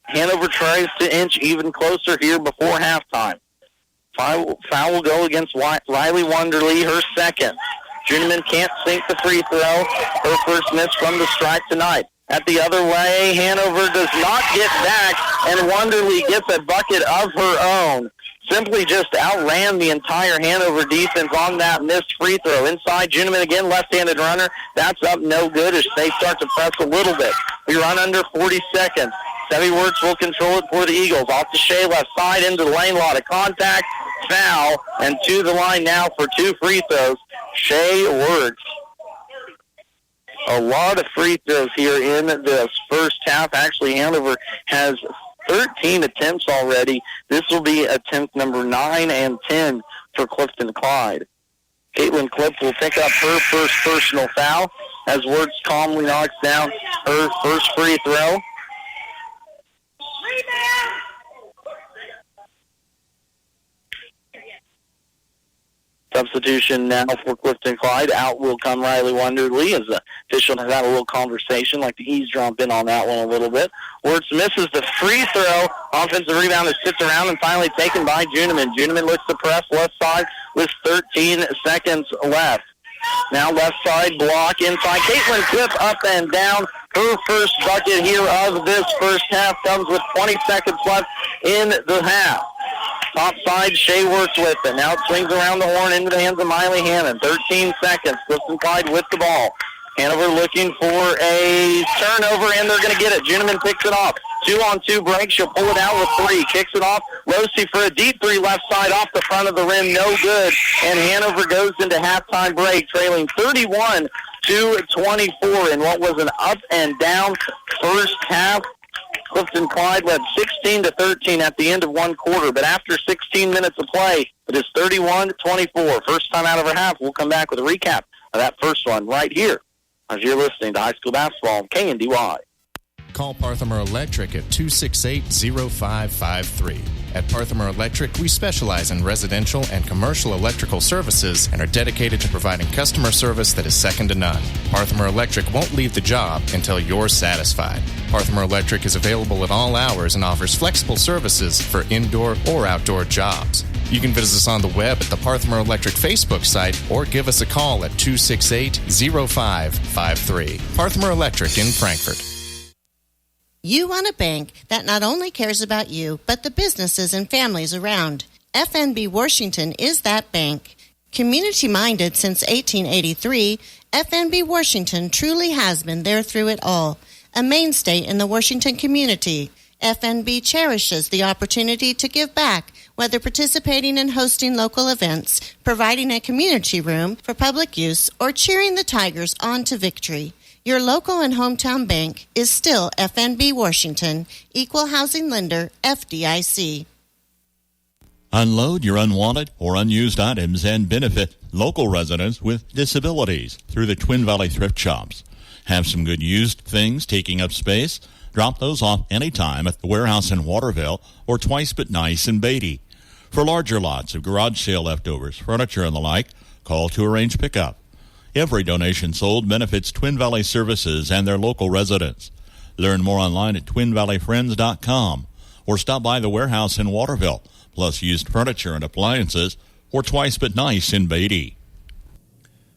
Hanover tries to inch even closer here before halftime. Foul will go against Riley Wonderly, her second. Juneman can't sink the free throw. Her first miss from the stripe tonight. At the other way, Hanover does not get back, and Wonderly gets a bucket of her own. Simply just outran the entire Hanover defense on that missed free throw. Inside, Juneman again, left-handed runner. That's up no good as they start to press a little bit. We run under 40 seconds. Sevy Wirtz will control it for the Eagles. Off to Shea, left side, into the lane, lot of contact, foul, and to the line now for two free throws. Shea Wirtz. A lot of free throws here in this first half. Actually, Hanover has 13 attempts already. This will be attempt number 9 and 10 for Clifton-Clyde. Caitlin Cliff will pick up her first personal foul as Wirtz calmly knocks down her first free throw. Substitution now for Clifton-Clyde. Out will come Riley Wonderly as the official has had a little conversation, like to eavesdrop in on that one a little bit. Wirtz misses the free throw. Offensive rebound is sits around and finally taken by Juneman. Juneman looks to press left side with 13 seconds left. Now left side block inside. Caitlin Cliff up and down. Her first bucket here of this first half comes with 20 seconds left in the half. Top side, Shea Wirtz with it. Now it swings around the horn into the hands of Miley Hammond. 13 seconds. Clifton-Clyde with the ball. Hanover looking for a turnover, and they're going to get it. Juneman picks it off. 2-on-2 break. She'll pull it out with three. Kicks it off. Losey for a deep three left side off the front of the rim. No good. And Hanover goes into halftime break, trailing 31-24 in what was an up and down first half. Clifton-Clyde led 16-13 at the end of one quarter, but after 16 minutes of play, it is 31-24. First time out of our half. We'll come back with a recap of that first one right here as you're listening to High School Basketball on KNDY. Call Parthimer Electric at 268-0553. At Parthimer Electric, we specialize in residential and commercial electrical services and are dedicated to providing customer service that is second to none. Parthimer Electric won't leave the job until you're satisfied. Parthimer Electric is available at all hours and offers flexible services for indoor or outdoor jobs. You can visit us on the web at the Parthimer Electric Facebook site or give us a call at 268-0553. Parthimer Electric in Frankfort. You want a bank that not only cares about you, but the businesses and families around. FNB Washington is that bank. Community-minded since 1883, FNB Washington truly has been there through it all. A mainstay in the Washington community, FNB cherishes the opportunity to give back, whether participating in hosting local events, providing a community room for public use, or cheering the Tigers on to victory. Your local and hometown bank is still FNB Washington, Equal Housing Lender, FDIC. Unload your unwanted or unused items and benefit local residents with disabilities through the Twin Valley Thrift Shops. Have some good used things taking up space? Drop those off anytime at the warehouse in Waterville or Twice But Nice in Beatty. For larger lots of garage sale leftovers, furniture, and the like, call to arrange pickup. Every donation sold benefits Twin Valley Services and their local residents. Learn more online at twinvalleyfriends.com or stop by the warehouse in Waterville, plus used furniture and appliances, or Twice But Nice in Beatty.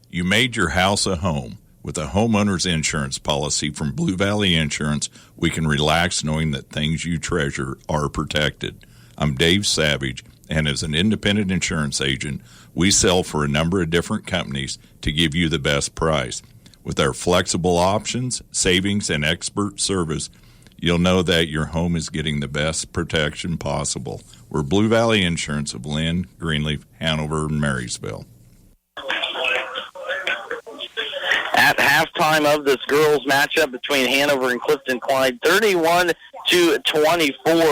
You made your house a home. With a homeowner's insurance policy from Blue Valley Insurance, we can relax knowing that things you treasure are protected. I'm Dave Savage, and as an independent insurance agent, we sell for a number of different companies to give you the best price. With our flexible options, savings, and expert service, you'll know that your home is getting the best protection possible. We're Blue Valley Insurance of Lynn, Greenleaf, Hanover, and Marysville. At halftime of this girls' matchup between Hanover and Clifton-Clyde, 31-24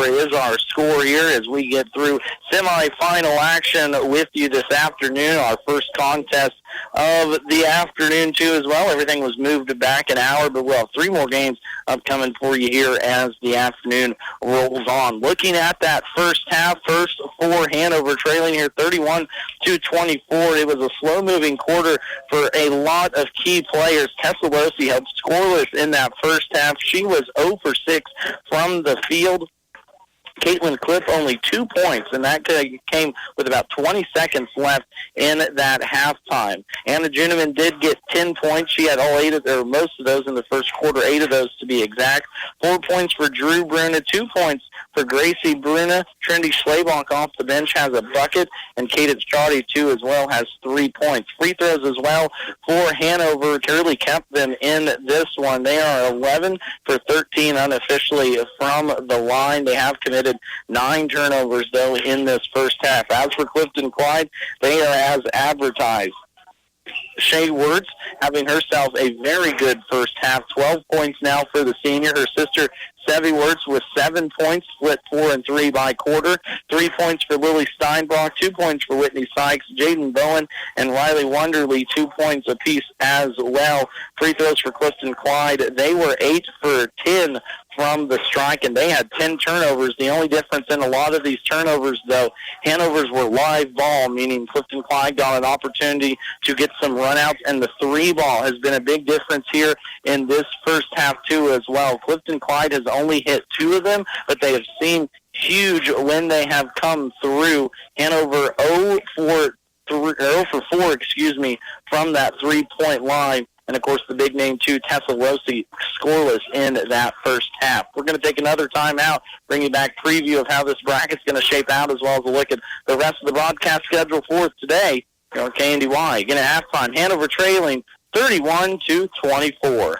is our score here as we get through semifinal action with you this afternoon. Our first contest of the afternoon, too, as well. Everything was moved back an hour, but we'll have three more games upcoming for you here as the afternoon rolls on. Looking at that first half, first for Hanover, trailing here 31-24. It was a slow-moving quarter for a lot of key players. Tessa Losey held scoreless in that first half. She was 0 for 6 from the field. Caitlin Cliff only 2 points, and that came with about 20 seconds left in that halftime. Anna Juneman did get 10 points. She had all 8 of, or most of those in the first quarter, 8 of those to be exact. 4 points for Drew Bruna, 2 points for Gracie Bruna. Trendy Schlabach off the bench has a bucket, and Cadence Chauty, too, as well, has 3 points. Free throws as well for Hanover. Turley kept them in this one. They are 11 for 13 unofficially from the line. They have committed 9 turnovers, though, in this first half. As for Clifton-Clyde, they are as advertised. Shay Wirtz having herself a very good first half, 12 points now for the senior. Her sister, Sevy Wirtz, with 7 points, split 4 and 3 by quarter. 3 points for Lily Steinbach, 2 points for Whitney Sykes, Jaden Bowen, and Riley Wonderly, 2 points apiece as well. Free throws for Clifton-Clyde, they were 8 for 10 from the strike, and they had 10 turnovers. The only difference in a lot of these turnovers, though, Hanover's were live ball, meaning Clifton-Clyde got an opportunity to get some runouts, and the 3 ball has been a big difference here in this first half, too, as well. Clifton-Clyde has only hit 2 of them, but they have seemed huge when they have come through. Hanover 0 for 4, from that 3-point line. And, of course, the big name, too, Tessa Losey, scoreless in that first half. We're going to take another timeout, bring you back preview of how this bracket's going to shape out, as well as a look at the rest of the broadcast schedule for today on KNDY. Again, at halftime, Hanover trailing 31-24.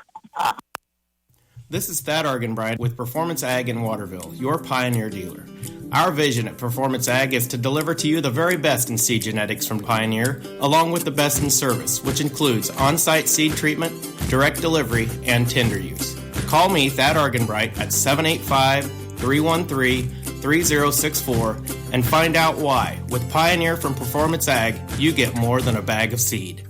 This is Thad Argenbright with Performance Ag in Waterville, your Pioneer dealer. Our vision at Performance Ag is to deliver to you the very best in seed genetics from Pioneer, along with the best in service, which includes on-site seed treatment, direct delivery, and tender use. Call me, Thad Argenbright, at 785-313-3064 and find out why. With Pioneer from Performance Ag, you get more than a bag of seed.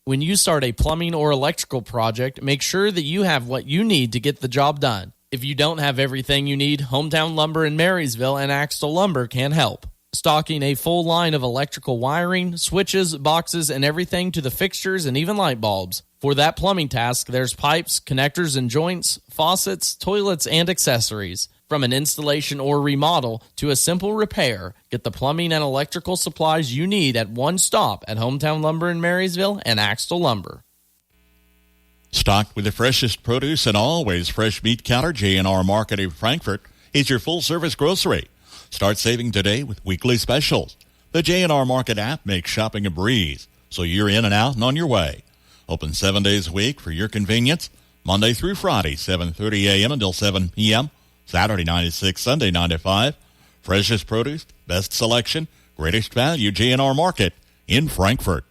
When you start a plumbing or electrical project, make sure that you have what you need to get the job done. If you don't have everything you need, Hometown Lumber in Marysville and Axtell Lumber can help. Stocking a full line of electrical wiring, switches, boxes, and everything to the fixtures and even light bulbs. For that plumbing task, there's pipes, connectors and joints, faucets, toilets, and accessories. From an installation or remodel to a simple repair, get the plumbing and electrical supplies you need at one stop at Hometown Lumber in Marysville and Axtell Lumber. Stocked with the freshest produce and always fresh meat counter, J&R Market in Frankfort is your full-service grocery. Start saving today with weekly specials. The J&R Market app makes shopping a breeze, so you're in and out and on your way. Open 7 days a week for your convenience, Monday through Friday, 7:30 a.m. until 7 p.m., Saturday 9 to 6, Sunday 9 to 5. Freshest produce, best selection, greatest value, J&R Market in Frankfort.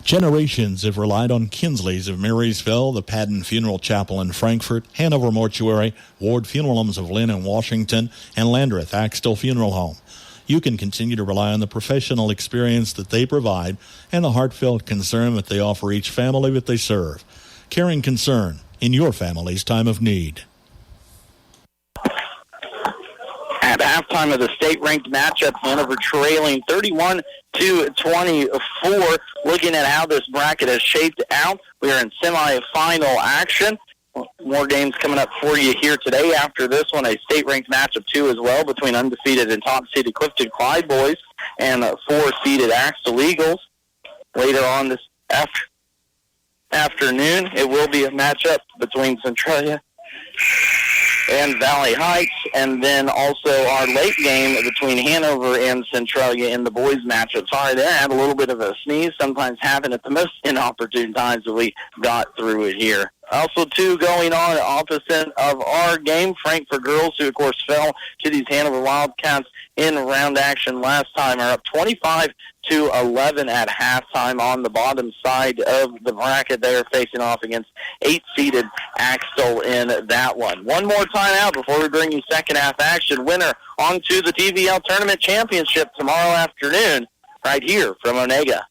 Generations have relied on Kinsley's of Marysville, the Padden Funeral Chapel in Frankfort, Hanover Mortuary, Ward Funeral Homes of Lynn and Washington, and Landreth Axtell Funeral Home. You can continue to rely on the professional experience that they provide and the heartfelt concern that they offer each family that they serve. Caring concern in your family's time of need. At halftime of the state-ranked matchup, Hanover trailing 31-24. Looking at how this bracket has shaped out, we are in semifinal action. More games coming up for you here today. After this one, a state-ranked matchup, too, as well, between undefeated and top-seeded Clifton-Clyde boys and 4-seeded Axtell Eagles. Later on this afternoon, it will be a matchup between Centralia and Valley Heights, and then also our late game between Hanover and Centralia in the boys matchup. Sorry there, I had a little bit of a sneeze, sometimes happen at the most inopportune times that we got through it here. Also, too, going on opposite of our game, Frankfort girls, who, of course, fell to these Hanover Wildcats in round action last time, are up 25-11 at halftime on the bottom side of the bracket. They are facing off against 8-seeded Axtell in that one. One more time out before we bring you second half action. Winner on to the TVL Tournament Championship tomorrow afternoon right here from Onega.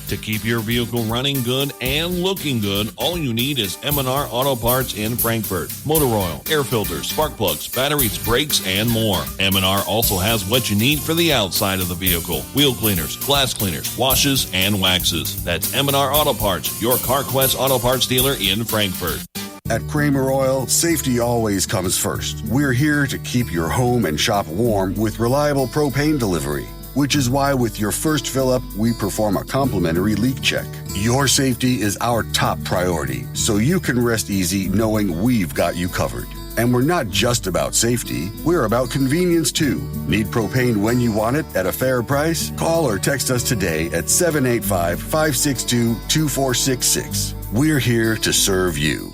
To keep your vehicle running good and looking good, all you need is M&R Auto Parts in Frankfort. Motor oil, air filters, spark plugs, batteries, brakes, and more. M&R also has what you need for the outside of the vehicle. Wheel cleaners, glass cleaners, washes, and waxes. That's M&R Auto Parts, your CarQuest Auto Parts dealer in Frankfort. At Kramer Oil, safety always comes first. We're here to keep your home and shop warm with reliable propane delivery, which is why with your first fill-up, we perform a complimentary leak check. Your safety is our top priority, so you can rest easy knowing we've got you covered. And we're not just about safety, we're about convenience too. Need propane when you want it at a fair price? Call or text us today at 785-562-2466. We're here to serve you.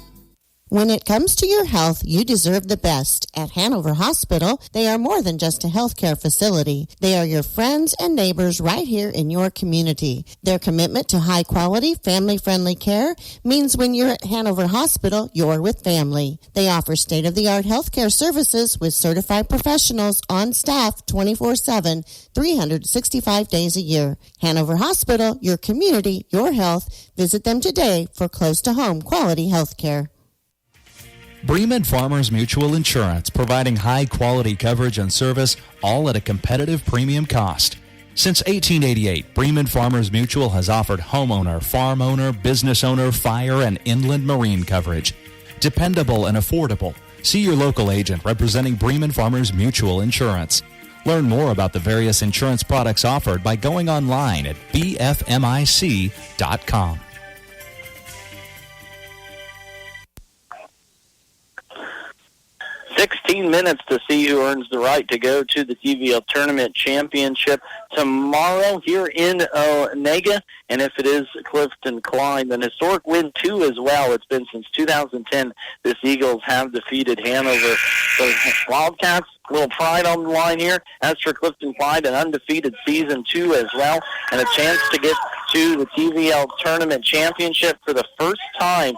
When it comes to your health, you deserve the best. At Hanover Hospital, they are more than just a healthcare facility. They are your friends and neighbors right here in your community. Their commitment to high-quality, family-friendly care means when you're at Hanover Hospital, you're with family. They offer state-of-the-art healthcare services with certified professionals on staff 24/7, 365 days a year. Hanover Hospital, your community, your health. Visit them today for close-to-home quality healthcare. Bremen Farmers Mutual Insurance, providing high-quality coverage and service, all at a competitive premium cost. Since 1888, Bremen Farmers Mutual has offered homeowner, farm owner, business owner, fire, and inland marine coverage. Dependable and affordable. See your local agent representing Bremen Farmers Mutual Insurance. Learn more about the various insurance products offered by going online at bfmic.com. 16 minutes to see who earns the right to go to the TVL Tournament Championship tomorrow here in Onega. And if it is Clifton-Clyde, then historic win, too, as well. It's been since 2010 the Eagles have defeated Hanover. So Wildcats, a little pride on the line here. As for Clifton-Clyde, an undefeated season, too, as well. And a chance to get to the TVL Tournament Championship for the first time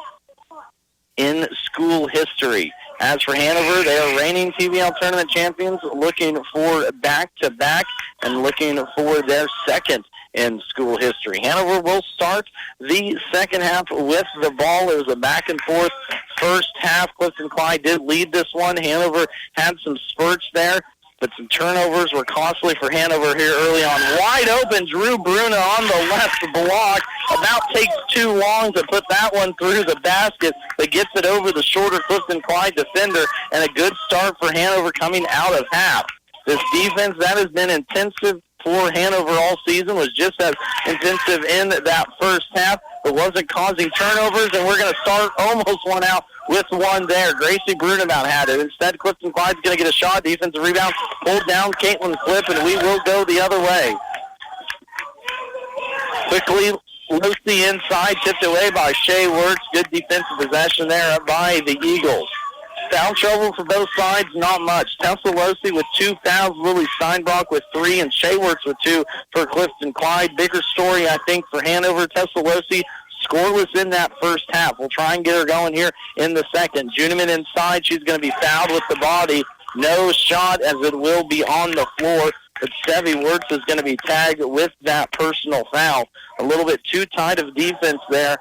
in school history. As for Hanover, they are reigning TVL Tournament champions, looking for back-to-back and looking for their second in school history. Hanover will start the second half with the ball. It was a back-and-forth first half. Clifton-Clyde did lead this one. Hanover had some spurts there, but some turnovers were costly for Hanover here early on. Wide open, Drew Bruna on the left block. About takes too long to put that one through the basket, but gets it over the shorter Clifton-Clyde defender, and a good start for Hanover coming out of half. This defense that has been intensive for Hanover all season was just as intensive in that first half, but wasn't causing turnovers, and we're going to start almost one out with one there. Gracie Bruna about had it. Instead, Clifton-Clyde's going to get a shot. Defensive rebound pulled down Caitlin Clip, and we will go the other way. Quickly, Lucy inside, tipped away by Shea Wirtz. Good defensive possession there up by the Eagles. Foul trouble for both sides, not much. Tessalossi with 2 fouls, Lily Steinbrock with 3, and Shea Wirtz with 2 for Clifton-Clyde. Bigger story, I think, for Hanover. Tessalossi scoreless in that first half. We'll try and get her going here in the second. Juneman inside. She's going to be fouled with the body. No shot, as it will be on the floor. But Sevy Wirtz is going to be tagged with that personal foul. A little bit too tight of defense there,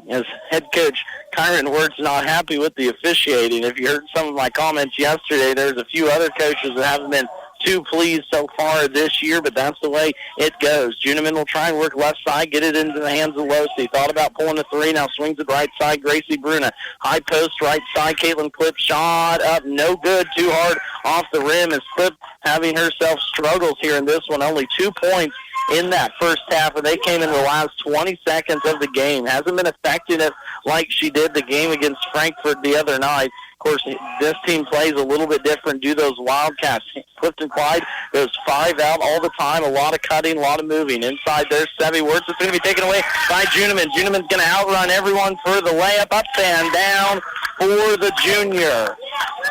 as head coach Kyron Wirtz not happy with the officiating. If you heard some of my comments yesterday, there's a few other coaches that haven't been too pleased so far this year, but that's the way it goes. Juneman will try and work left side, get it into the hands of Losey. Thought about pulling a 3, now swings it right side. Gracie Bruna, high post right side. Caitlin Clip, shot up, no good, too hard off the rim. As Clip having herself struggles here in this one, only 2 points in that first half, and they came in the last 20 seconds of the game. Hasn't been effective like she did the game against Frankfurt the other night. Of course, this team plays a little bit different, do those Wildcats. Clifton-Clyde goes 5 out all the time, a lot of cutting, a lot of moving. Inside there's Sevy Wirtz. It's going to be taken away by Juneman. Juneman's going to outrun everyone for the layup, up and down for the junior.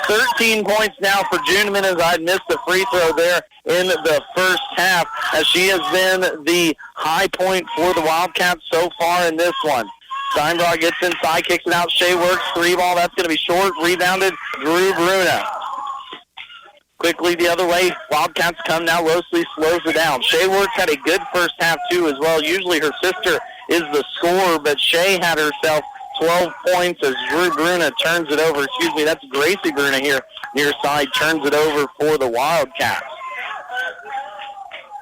13 points now for Juneman, as I missed the free throw there in the first half, as she has been the high point for the Wildcats so far in this one. Steinbrock gets inside, kicks it out. Shea Wirtz, 3 ball. That's going to be short. Rebounded, Drew Bruna. Quickly the other way. Wildcats come now. Losley slows it down. Shea Wirtz had a good first half, too, as well. Usually her sister is the scorer, but Shea had herself 12 points as Drew Bruna turns it over. Excuse me, that's Gracie Bruna here near side. Turns it over for the Wildcats.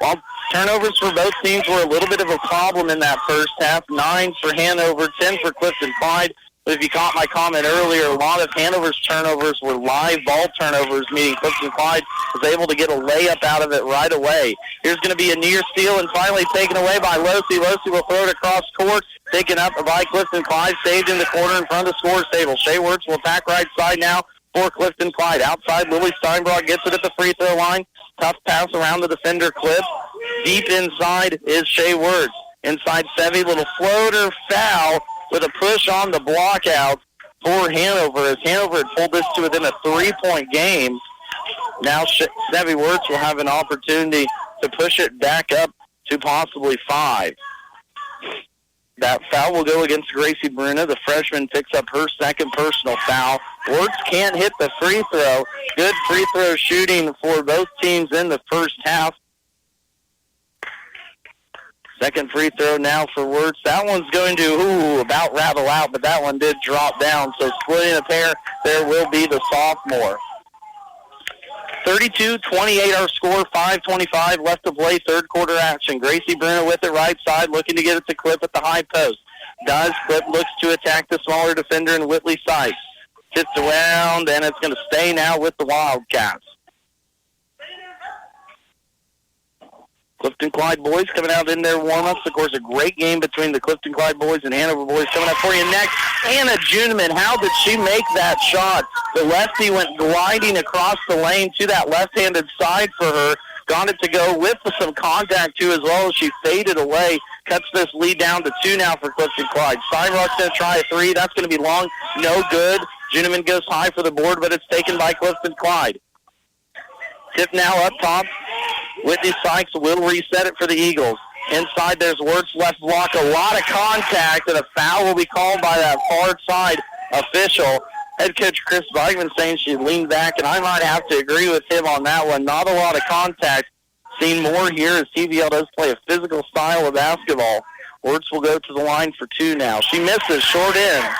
Well, turnovers for both teams were a little bit of a problem in that first half. 9 for Hanover, 10 for Clifton-Clyde. But if you caught my comment earlier, a lot of Hanover's turnovers were live ball turnovers, meaning Clifton-Clyde was able to get a layup out of it right away. Here's going to be a near steal and finally taken away by Losey. Losey will throw it across court, taken up by Clifton-Clyde, saved in the corner in front of the scorer's table. Shea Wirtz will attack right side now for Clifton-Clyde. Outside, Lily Steinbrock gets it at the free throw line. Tough pass around the defender, Clip. Deep inside is Shea Wirtz. Inside Sevy, little floater foul with a push on the block out for Hanover, as Hanover had pulled this to within a 3-point game. Now Sevy Wirtz will have an opportunity to push it back up to possibly 5. That foul will go against Gracie Bruna. The freshman picks up her second personal foul. Wirtz can't hit the free throw. Good free throw shooting for both teams in the first half. Second free throw now for Wirtz. That one's going to, about rattle out, but that one did drop down. So splitting a pair, there will be the sophomore. 32-28 our score, 5:25 left to play, third quarter action. Gracie Bruna with it right side, looking to get it to Clip at the high post. Clip looks to attack the smaller defender in Whitley Sykes. Tips around, and it's going to stay now with the Wildcats. Clifton-Clyde boys coming out in their warm-ups. Of course, a great game between the Clifton-Clyde boys and Hanover boys coming up for you next. Anna Juneman, how did she make that shot? The lefty went gliding across the lane to that left-handed side for her. Got it to go with some contact, too, as well as she faded away. Cuts this lead down to 2 now for Clifton-Clyde. Steinbrock's going to try a 3. That's going to be long. No good. Juneman goes high for the board, but it's taken by Clifton-Clyde. Tip now up top. Whitney Sykes will reset it for the Eagles. Inside, there's Wirtz left block. A lot of contact, and a foul will be called by that hard side official. Head coach Chris Weigman saying she leaned back, and I might have to agree with him on that one. Not a lot of contact. seen more here as TVL does play a physical style of basketball. Wirtz will go to the line for two now. She misses, short end.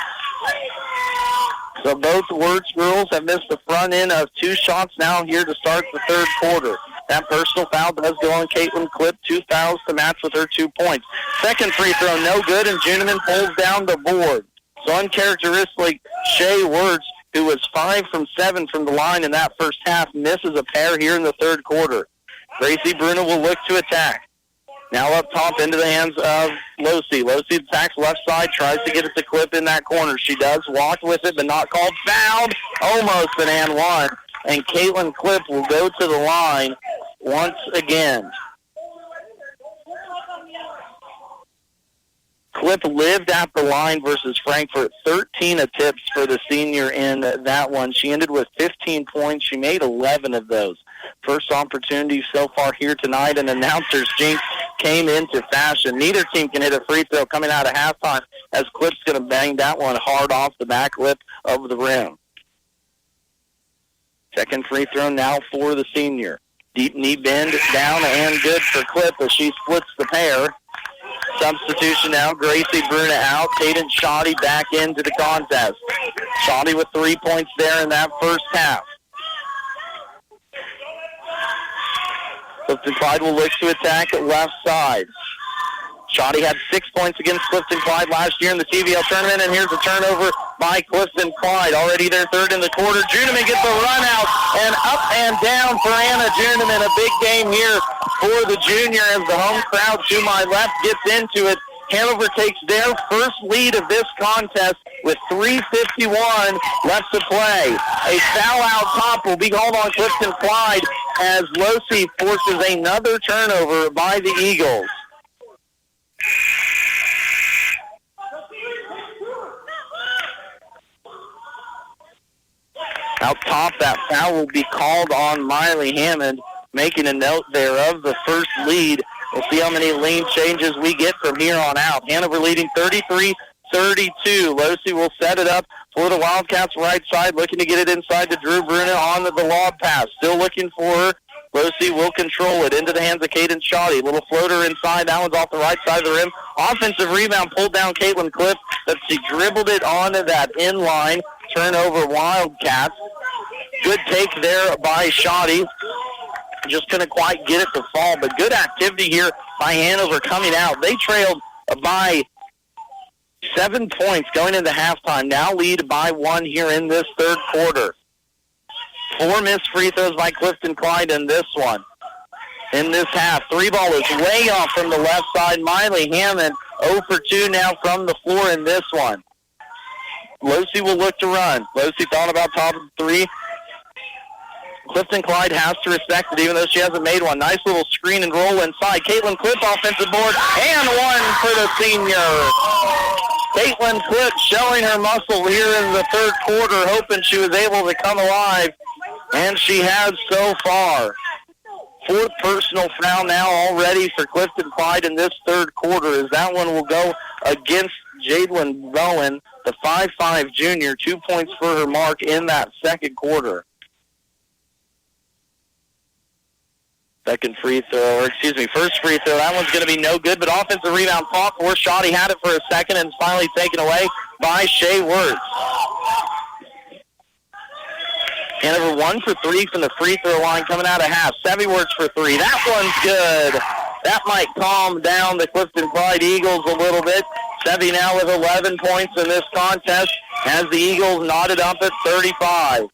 So both Wirtz girls have missed the front end of two shots now here to start the third quarter. That personal foul does go on Caitlin Clip. 2 fouls to match with her 2 points. Second free throw, no good, and Juniman pulls down the board. So uncharacteristically, Shea Wirtz, who was 5 from 7 from the line in that first half, misses a pair here in the third quarter. Gracie Bruno will look to attack. Now up top into the hands of Losi. Losi attacks left side, tries to get it to Clip in that corner. She does, walk with it, but not called fouled. Almost an and one. And Caitlin Clip will go to the line once again. Clip lived at the line versus Frankfurt. 13 attempts for the senior in that one. She ended with 15 points. She made 11 of those. First opportunity so far here tonight, and announcer's jinx came into fashion. Neither team can hit a free throw coming out of halftime as Clip's going to bang that one hard off the back lip of the rim. Second free throw now for the senior. Deep knee bend down and good for Clip as she splits the pair. Substitution now, Gracie Bruna out. Cadence Shoddy back into the contest. Shoddy with 3 points there in that first half. Clifton-Clyde will look to attack at left side. Shoddy had 6 points against Clifton-Clyde last year in the TVL tournament, and here's a turnover by Clifton-Clyde. Already their third in the quarter. Juniman gets a run out, and up and down for Anna Juniman. A big game here for the junior as the home crowd to my left gets into it. Hanover takes their first lead of this contest with 3:51 left to play. A foul out top will be called on Clifton-Clyde as Losi forces another turnover by the Eagles. Out top, that foul will be called on Miley Hammond, making a note there of the first lead. We'll see how many lane changes we get from here on out. Hanover leading 33-32. Losi will set it up for the Wildcats right side, looking to get it inside to Drew Bruna on the lob pass. Still looking for her. Losi will control it into the hands of Cadence Shoddy. Little floater inside. That one's off the right side of the rim. Offensive rebound pulled down Caitlin Cliff, but she dribbled it onto that inline. Turnover Wildcats. Good take there by Shoddy. Just couldn't quite get it to fall, but good activity here by Hanover coming out. They trailed by 7 points going into halftime. Now lead by 1 here in this third quarter. 4 missed free throws by Clifton-Clyde in this one. In this half, 3 ball is way off from the left side. Miley Hammond 0 for 2 now from the floor in this one. Losi will look to run. Losi thought about top of the 3. Clifton-Clyde has to respect it, even though she hasn't made one. Nice little screen and roll inside. Caitlin Clip offensive board, and one for the senior. Caitlin Clip showing her muscle here in the third quarter, hoping she was able to come alive, and she has so far. 4th personal foul now already for Clifton-Clyde in this third quarter, as that one will go against Jadlyn Bowen, the 5'5 junior. 2 points for her mark in that second quarter. First free throw, that one's going to be no good, but offensive rebound fought for. Shoddy had it for a second and finally taken away by Shea Wirtz. Hanover 1 for 3 from the free throw line coming out of half. Sevy Wirtz for 3. That one's good. That might calm down the Clifton-Clyde Eagles a little bit. Sevy now with 11 points in this contest as the Eagles knotted up at 35.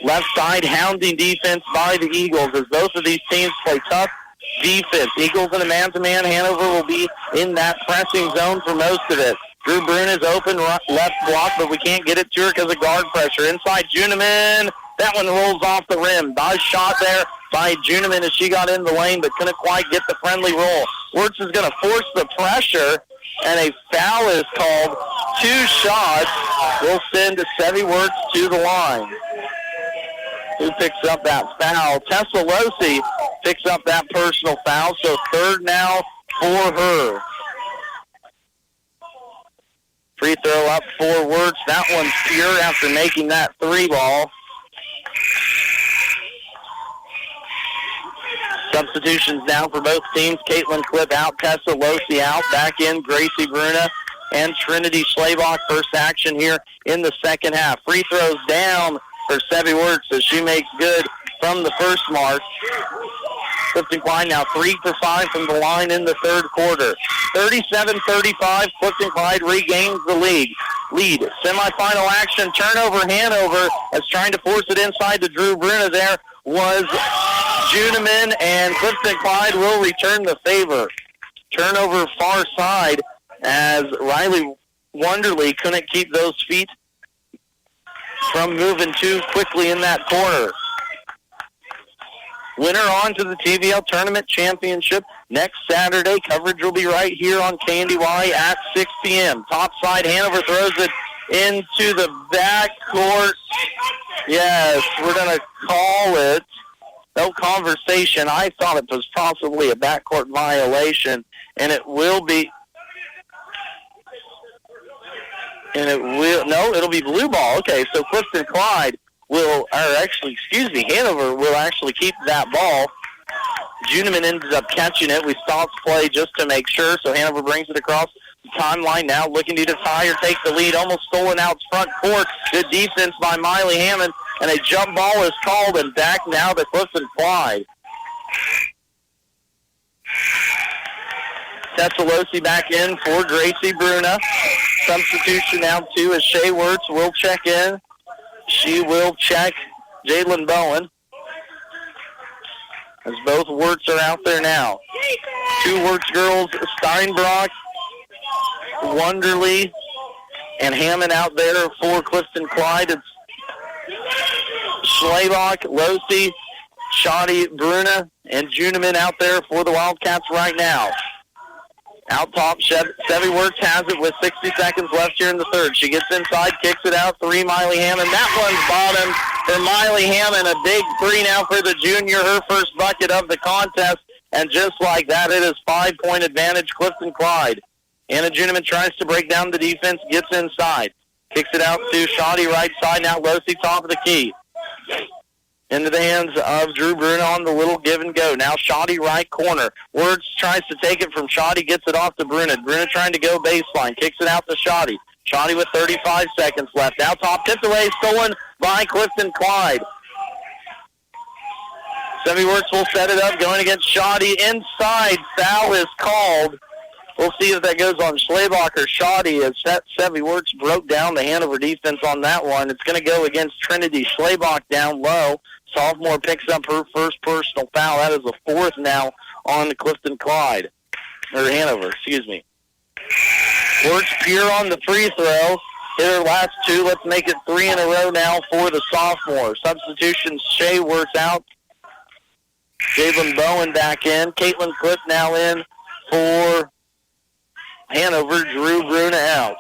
Left side hounding defense by the Eagles as both of these teams play tough defense. Eagles in a man-to-man. Hanover will be in that pressing zone for most of it. Drew Brune is open left block, but we can't get it to her because of guard pressure. Inside Juniman. That one rolls off the rim. Nice shot there by Juniman as she got in the lane, but couldn't quite get the friendly roll. Wirtz is going to force the pressure, and a foul is called. 2 shots will send Sevy Wirtz to the line. Who picks up that foul? Tessa Losi picks up that personal foul, so third now for her. Free throw up for Wirtz. That one's pure after making that 3 ball. Substitutions now for both teams. Caitlin-Cliffe out, Tessa Losi out. Back in, Gracie Bruna and Trinity Schlabach. First action here in the second half. Free throws down for Sevi Wirtz as she makes good from the first mark. Clifton-Clyde now 3 for 5 from the line in the third quarter. 37-35, Clifton-Clyde regains the lead. Semifinal action, turnover Hanover as trying to force it inside to Drew Bruna. There was Juneman, and Clifton-Clyde will return the favor. Turnover far side as Riley Wonderly couldn't keep those feet from moving too quickly in that corner. Winner on to the TVL Tournament Championship next Saturday. Coverage will be right here on KNDY at 6 p.m. Top side, Hanover throws it into the backcourt. Yes, we're going to call it no conversation. I thought it was possibly a backcourt violation, and it will be. It'll be blue ball. Okay, so Clifton-Clyde Hanover will actually keep that ball. Juneman ended up catching it. We stopped play just to make sure, so Hanover brings it across the timeline now, looking to tie or take the lead. Almost stolen out front court. Good defense by Miley Hammond, and a jump ball is called, and back now to Clifton-Clyde. Tessalossi back in for Gracie Bruna. Substitution now, too, as Shea Wirtz will check in. She will check Jalen Bowen, as both Wirtz are out there now. Two Wirtz girls, Steinbrock, Wonderly, and Hammond out there for Clifton-Clyde. It's Schlabach, Losi, Shoddy, Bruna, and Juneman out there for the Wildcats right now. Out top, Sevi Wirtz has it with 60 seconds left here in the third. She gets inside, kicks it out, 3, Miley Hammond. That one's bottom for Miley Hammond. A big 3 now for the junior, her first bucket of the contest. And just like that, it is 5-point advantage, Clifton-Clyde. Anna Juneman tries to break down the defense, gets inside. Kicks it out to Shoddy right side. Now Losi top of the key. Into the hands of Drew Bruna on the little give and go. Now Shoddy right corner. Wirtz tries to take it from Shoddy, gets it off to Bruna. Bruna trying to go baseline, kicks it out to Shoddy. Shoddy with 35 seconds left. Out top, tipped away, stolen by Clifton-Clyde. Sevi Wirtz will set it up, going against Shoddy. Inside, foul is called. We'll see if that goes on Schlabach or Shoddy, as Sevi Wirtz broke down the Hanover defense on that one. It's going to go against Trinity Schlabach down low. Sophomore picks up her first personal foul. That is the fourth now on Clifton-Clyde, or Hanover, excuse me. Wirtz pure on the free throw. Hit her last 2. Let's make it 3 in a row now for the sophomore. Substitutions, Shea Wirtz out. Jalen Bowen back in. Caitlin-Cliffe now in for Hanover. Drew Bruna out.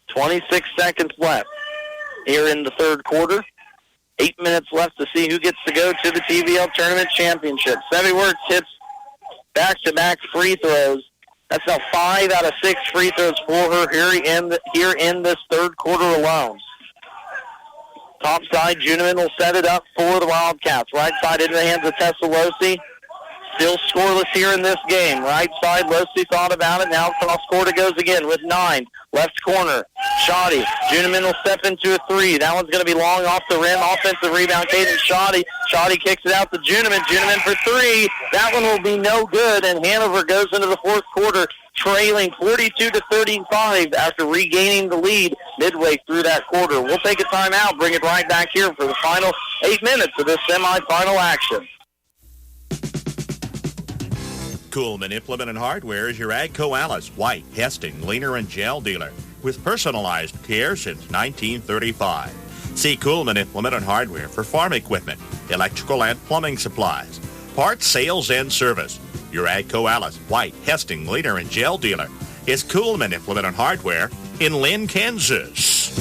26 seconds left here in the third quarter. 8 minutes left to see who gets to go to the TVL Tournament Championship. Sevi Wirtz hits back-to-back free throws. That's now 5 out of 6 free throws for her here in this third quarter alone. Top side, Juneman will set it up for the Wildcats. Right side into the hands of Tessalossi. Still scoreless here in this game. Right side, Losi thought about it. Now cross court it goes again with 9. Left corner, Shoddy. Juneman will step into a 3. That one's going to be long off the rim. Offensive rebound, Caden Shoddy. Shoddy kicks it out to Juneman. Juneman for 3. That one will be no good, and Hanover goes into the fourth quarter trailing 42-35 after regaining the lead midway through that quarter. We'll take a timeout, bring it right back here for the final 8 minutes of this semifinal action. Coolman Implement and Hardware is your AGCO Alice, White, Hesting, Leaner, and Gel dealer with personalized care since 1935. See Coolman Implement and Hardware for farm equipment, electrical and plumbing supplies, parts, sales, and service. Your AGCO Alice, White, Hesting, Leaner, and Gel dealer is Coolman Implement and Hardware in Lynn, Kansas.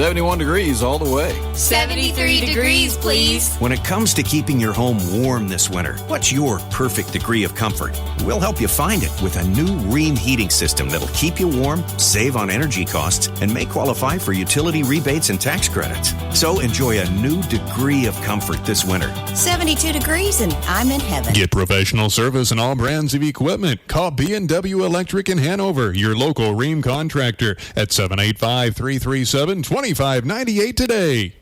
71 degrees all the way. 73 degrees, please. When it comes to keeping your home warm this winter, what's your perfect degree of comfort? We'll help you find it with a new Rheem heating system that'll keep you warm, save on energy costs, and may qualify for utility rebates and tax credits. So enjoy a new degree of comfort this winter. 72 degrees and I'm in heaven. Get professional service and all brands of equipment. Call B&W Electric in Hanover, your local Rheem contractor, at 785-337-2598 today.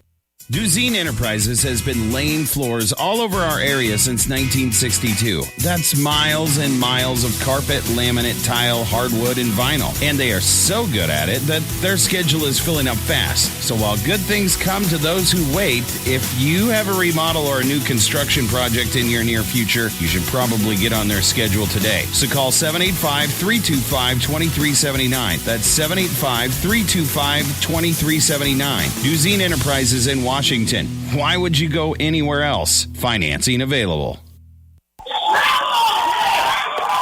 Duzine Enterprises has been laying floors all over our area since 1962. That's miles and miles of carpet, laminate, tile, hardwood, and vinyl. And they are so good at it that their schedule is filling up fast. So while good things come to those who wait, if you have a remodel or a new construction project in your near future, you should probably get on their schedule today. So call 785-325-2379. That's 785-325-2379. Duzine Enterprises in Washington. Why would you go anywhere else? Financing available.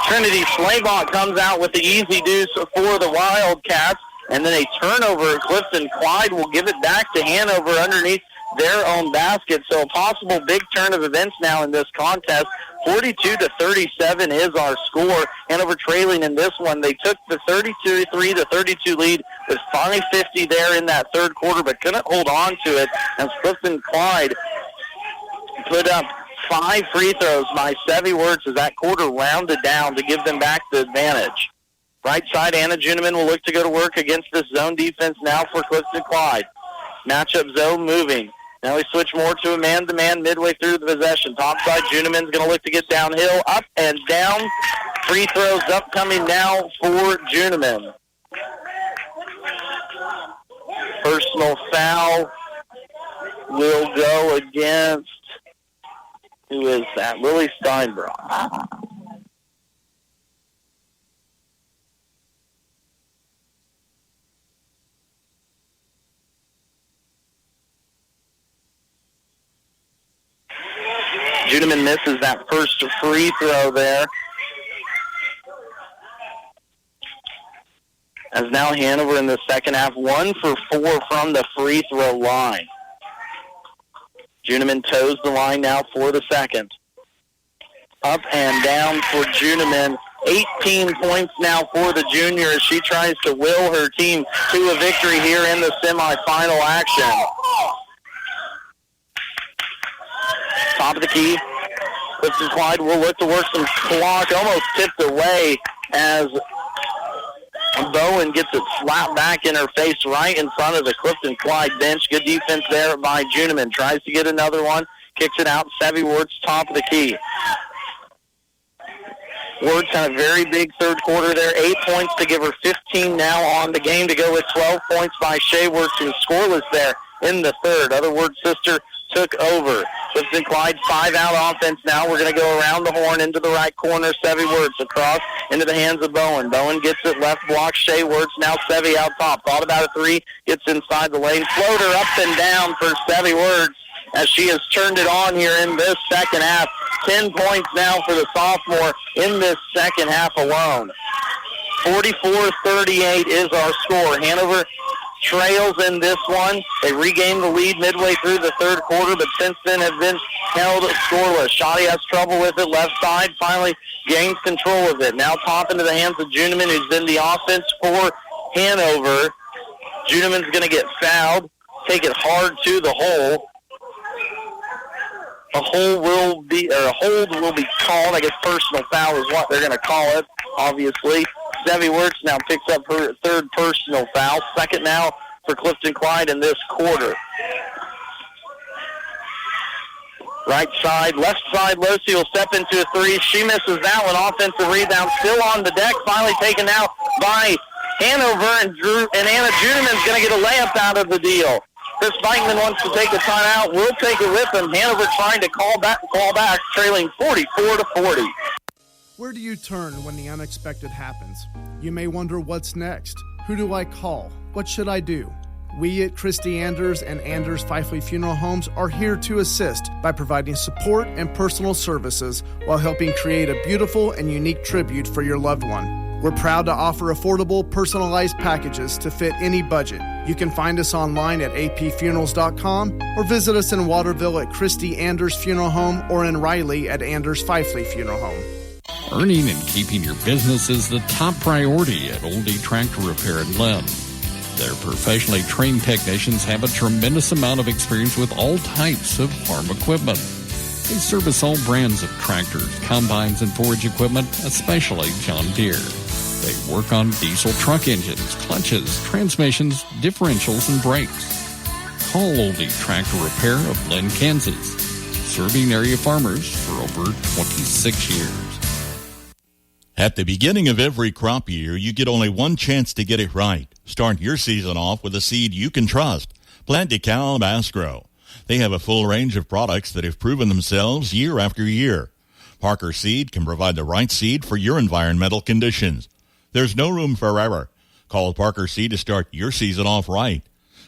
Trinity Slaybach comes out with the easy deuce for the Wildcats, and then a turnover. Clifton-Clyde will give it back to Hanover underneath their own basket. So a possible big turn of events now in this contest. 42-37 is our score. Hanover trailing in this one. They took the 33-32 lead with 5:50 there in that third quarter, but couldn't hold on to it as Clifton-Clyde put up 5 free throws by Sevy Wirtz as that quarter rounded down to give them back the advantage. Right side, Anna Juniman will look to go to work against this zone defense now for Clifton-Clyde. Matchup zone moving. Now we switch more to a man-to-man midway through the possession. Top side, Juniman's going to look to get downhill, up and down. Free throws upcoming now for Juniman. Personal foul will go against, who is that? Lily Steinbrock. Juniman misses that first free throw there. As now Hanover in the second half, 1 for 4 from the free throw line. Juniman toes the line now for the second. Up and down for Juniman. 18 points now for the junior as she tries to will her team to a victory here in the semifinal action. Top of the key. Clifton-Clyde will look to work some clock. Almost tipped away as Bowen gets it slapped back in her face right in front of the Clifton-Clyde bench. Good defense there by Juniman. Tries to get another one. Kicks it out. Sevy Wirtz, top of the key. Wirtz had a very big third quarter there. 8 points to give her 15 now on the game to go with 12 points by Shea Wirtz, who was scoreless there in the third. Other Wirtz sister took over. Clifton-Clyde 5-out offense now. We're going to go around the horn into the right corner. Sevy Wirtz across into the hands of Bowen. Bowen gets it left block. Shea Wirtz now Sevy out top. Thought about a three. Gets inside the lane. Floater up and down for Sevy Wirtz as she has turned it on here in this second half. 10 points now for the sophomore in this second half alone. 44-38 is our score. Hanover trails in this one. They regained the lead midway through the third quarter, but since then have been held scoreless. Shoddy has trouble with it. Left side finally gains control of it. Now top into the hands of Juniman, who's been the offense for Hanover. Juniman's going to get fouled. Take it hard to the hole. A hold will be called. I guess personal foul is what they're going to call it, obviously. Sevy Wirtz now picks up her third personal foul. Second now for Clifton-Clyde in this quarter. Right side, left side, Losi will step into a three. She misses that one. Offensive rebound still on the deck. Finally taken out by Hanover, and Anna Juniman's going to get a layup out of the deal. Chris Beichman wants to take the timeout. We'll take it with him. Hanover trying to call back, trailing 44-40. Where do you turn when the unexpected happens? You may wonder what's next. Who do I call? What should I do? We at Christy Anders and Anders Fifely Funeral Homes are here to assist by providing support and personal services while helping create a beautiful and unique tribute for your loved one. We're proud to offer affordable, personalized packages to fit any budget. You can find us online at apfunerals.com or visit us in Waterville at Christy Anders Funeral Home or in Riley at Anders Fifley Funeral Home. Earning and keeping your business is the top priority at Old D Tractor Repair in Lynn. Their professionally trained technicians have a tremendous amount of experience with all types of farm equipment. They service all brands of tractors, combines, and forage equipment, especially John Deere. They work on diesel truck engines, clutches, transmissions, differentials, and brakes. Call Old D Tractor Repair of Lynn, Kansas, serving area farmers for over 26 years. At the beginning of every crop year, you get only one chance to get it right. Start your season off with a seed you can trust. Plant DeKalb Asgrow. They have a full range of products that have proven themselves year after year. Parker Seed can provide the right seed for your environmental conditions. There's no room for error. Call Parker Seed to start your season off right.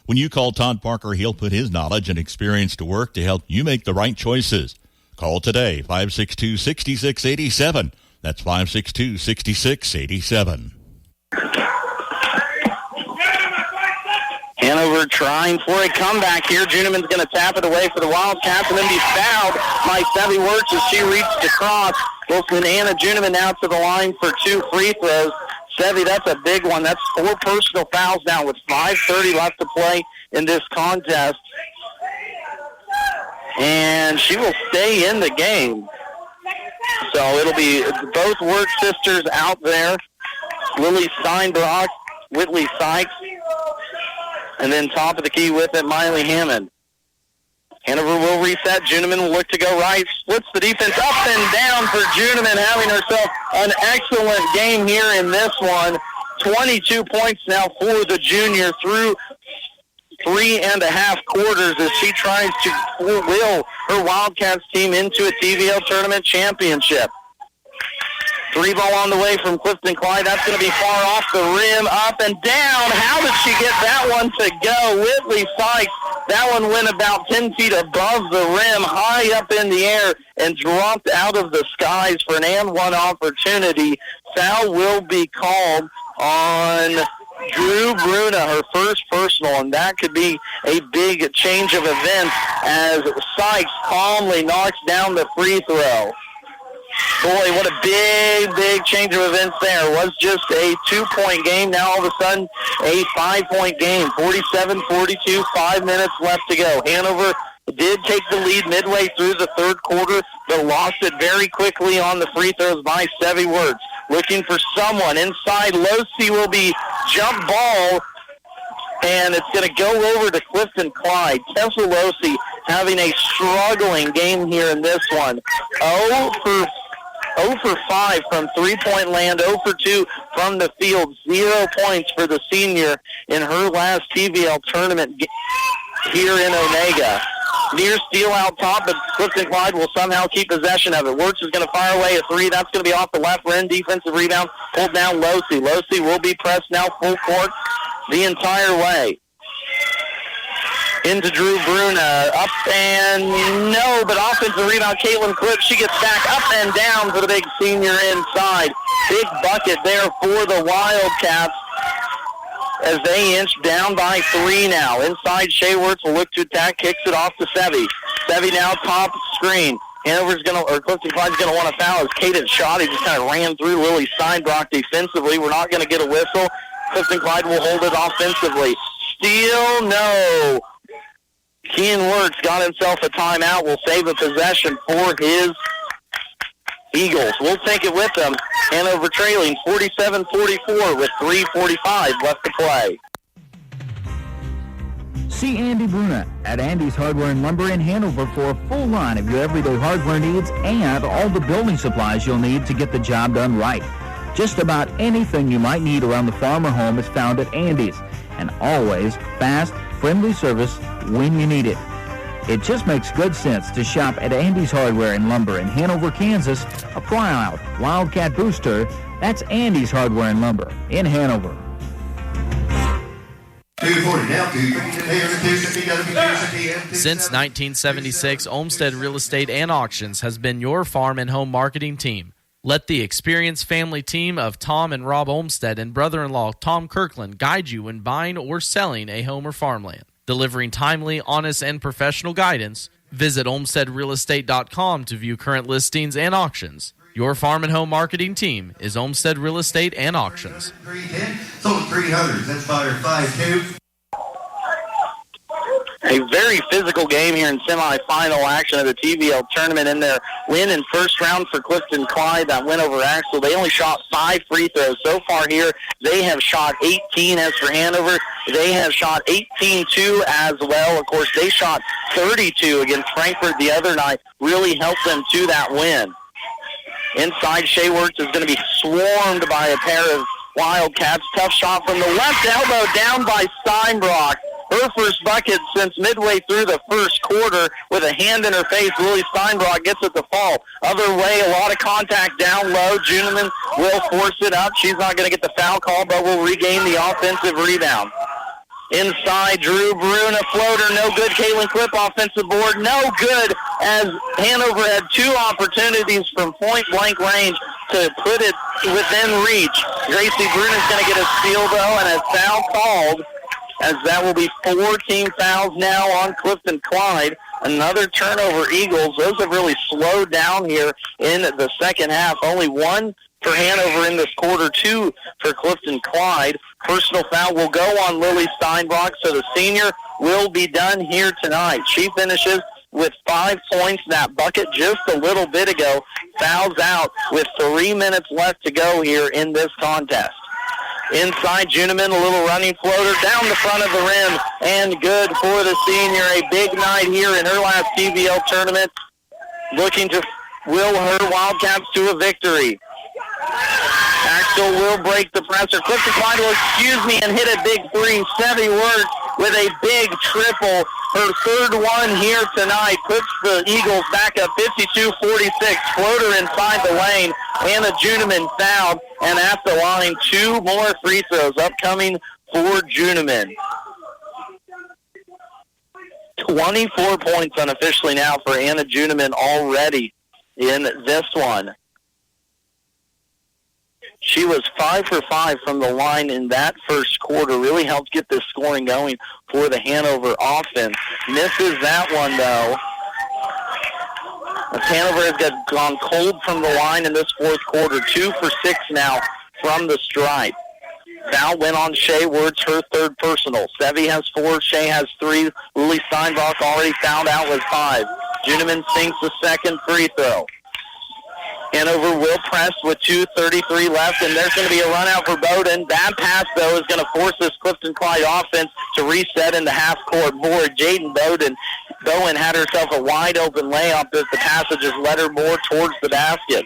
When you call Todd Parker, he'll put his knowledge and experience to work to help you make the right choices. Call today, 562-6687. That's 562-6687. Hanover trying for a comeback here. Juniman's going to tap it away for the Wildcats and then be fouled by Sevy Wirtz as she reached across. Wilson Anna Juniman now to the line for 2 free throws. Sevy, that's a big one. That's 4 personal fouls now with 5:30 left to play in this contest. And she will stay in the game. So it'll be both Wirtz sisters out there. Lily Steinbrock, Whitley Sykes, and then top of the key with it, Miley Hammond. Hanover will reset. Juniman will look to go right. Splits the defense up and down for Juniman, having herself an excellent game here in this one. 22 points now for the junior through 3.5 quarters as she tries to will her Wildcats team into a TVL tournament championship. 3 ball on the way from Clifton-Clyde. That's going to be far off the rim, up and down. How did she get that one to go? Whitley Sykes, that one went about 10 feet above the rim, high up in the air, and dropped out of the skies for an and one opportunity. Foul will be called on Drew Bruna, her first personal, and that could be a big change of events as Sykes calmly knocks down the free throw. Boy, what a big change of events there. It was just a 2-point game. Now all of a sudden, a 5-point game. 47-42, 5 minutes left to go. Hanover did take the lead midway through the third quarter, but lost it very quickly on the free throws by Sevy Wirtz. Looking for someone inside. Losey will be jump ball, and it's going to go over to Clifton-Clyde. Tessa Losey having a struggling game here in this one. 0 for 5 from three-point land, 0 for 2 from the field. 0 points for the senior in her last TVL tournament here in Onega. Near steal out top, but Clifton-Clyde will somehow keep possession of it. Wirtz is going to fire away a 3. That's going to be off the left rim. Defensive rebound pulled down Losey. Losey will be pressed now full court the entire way. Into Drew Bruna, up and no, but offensive rebound, Caitlin Clip. She gets back up and down for the big senior inside. Big bucket there for the Wildcats as they inch down by 3 now. Inside, Shea Wirtz will look to attack, kicks it off to Sevy. Sevy now top screen. Hanover's going to, or Clifton-Clyde's going to want to foul as Kaden Shoddy just kind of ran through Lily Steinbrock defensively. We're not going to get a whistle. Clifton-Clyde will hold it offensively. Steal, no. Kean Wirtz got himself a timeout. Will save a possession for his Eagles. We'll take it with them. Hanover trailing 47-44 with 3:45 left to play. See Andy Bruna at Andy's Hardware and Lumber in Hanover for a full line of your everyday hardware needs and all the building supplies you'll need to get the job done right. Just about anything you might need around the farm or home is found at Andy's, and always fast, friendly service when you need it. It just makes good sense to shop at Andy's Hardware and Lumber in Hanover, Kansas, a proud Wildcat booster. That's Andy's Hardware and Lumber in Hanover. Since 1976, Olmsted Real Estate and Auctions has been your farm and home marketing team. Let the experienced family team of Tom and Rob Olmsted and brother-in-law Tom Kirkland guide you when buying or selling a home or farmland. Delivering timely, honest, and professional guidance, visit olmstedrealestate.com to view current listings and auctions. Your farm and home marketing team is Olmsted Real Estate and Auctions. 300. That's about 5-2. A very physical game here in semifinal action of the TVL tournament in their win in first round for Clifton-Clyde, that win over Axel. They only shot 5 free throws. So far here, they have shot 18. As for Hanover, they have shot 18-2 as well. Of course, they shot 32 against Frankfurt the other night, really helped them to that win. Inside, Shea Wertz is going to be swarmed by a pair of Wildcats. Tough shot from the left elbow, down by Steinbrock. Her first bucket since midway through the first quarter with a hand in her face. Lily Steinbrock gets it to fall. Other way, a lot of contact down low. Juneman will force it up. She's not going to get the foul call, but will regain the offensive rebound. Inside, Drew Brune, a floater, no good. Caitlin Clip, offensive board, no good, as Hanover had 2 opportunities from point-blank range to put it within reach. Gracie Brune is going to get a steal, though, and a foul called, as that will be 4 team fouls now on Clifton-Clyde. Another turnover, Eagles. Those have really slowed down here in the second half. Only 1 for Hanover in this quarter, 2 for Clifton-Clyde. Personal foul will go on Lily Steinbrock, so the senior will be done here tonight. She finishes with 5 points. That bucket just a little bit ago fouls out with 3 minutes left to go here in this contest. Inside, Juneman, a little running floater down the front of the rim, and good for the senior. A big night here in her last TVL tournament, looking to will her Wildcats to a victory. Axel will break the presser. Clifton-Clyde will excuse me and hit a big 3. Sevy Wertz with a big triple. Her third one here tonight puts the Eagles back up 52-46. Floater inside the lane. Anna Juneman fouled, and at the line, 2 more free throws upcoming for Juneman. 24 points unofficially now for Anna Juneman already in this one. She was 5 for 5 from the line in that first quarter. Really helped get this scoring going for the Hanover offense. Misses that one, though. As Hanover has gone cold from the line in this fourth quarter. 2 for 6 now from the stripe. Foul went on Shea Wertz, her third personal. Sevy has 4, Shea has 3. Lily Steinbach already fouled out with 5. Juneman sinks the second free throw. Hanover will press with 2:33 left, and there's going to be a run out for Bowden. That pass, though, is going to force this Clifton-Clyde offense to reset in the half-court board. Jaden Bowen had herself a wide-open layup as the passage has led her more towards the basket.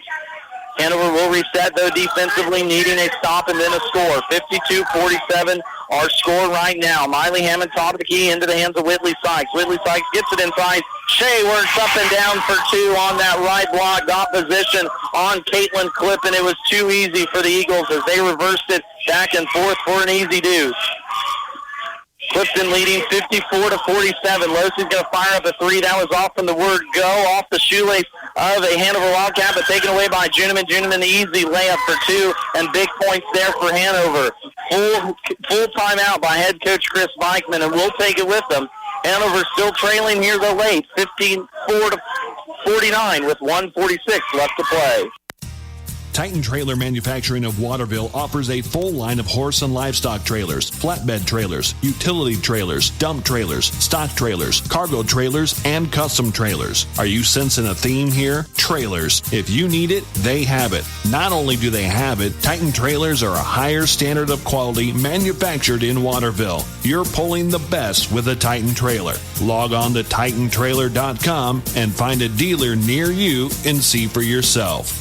Hanover will reset, though, defensively, needing a stop and then a score. 52-47, our score right now. Miley Hammond, top of the key, into the hands of Whitley Sykes. Whitley Sykes gets it inside. Shea works up and down for 2 on that right block. Opposition on Caitlin Clip, and it was too easy for the Eagles as they reversed it back and forth for an easy deuce. Clifton leading 54-47. Losey's going to fire up a 3. That was off from the word go, off the shoelace of a Hanover Wildcat, but taken away by Juneman. Juneman, the easy layup for 2, and big points there for Hanover. Full timeout by head coach Chris Beichman, and we'll take it with them. Hanover still trailing here though late, 54-49 with 1:46 left to play. Titan Trailer Manufacturing of Waterville offers a full line of horse and livestock trailers, flatbed trailers, utility trailers, dump trailers, stock trailers, cargo trailers, and custom trailers. Are you sensing a theme here? Trailers. If you need it, they have it. Not only do they have it, Titan Trailers are a higher standard of quality manufactured in Waterville. You're pulling the best with a Titan Trailer. Log on to TitanTrailer.com and find a dealer near you and see for yourself.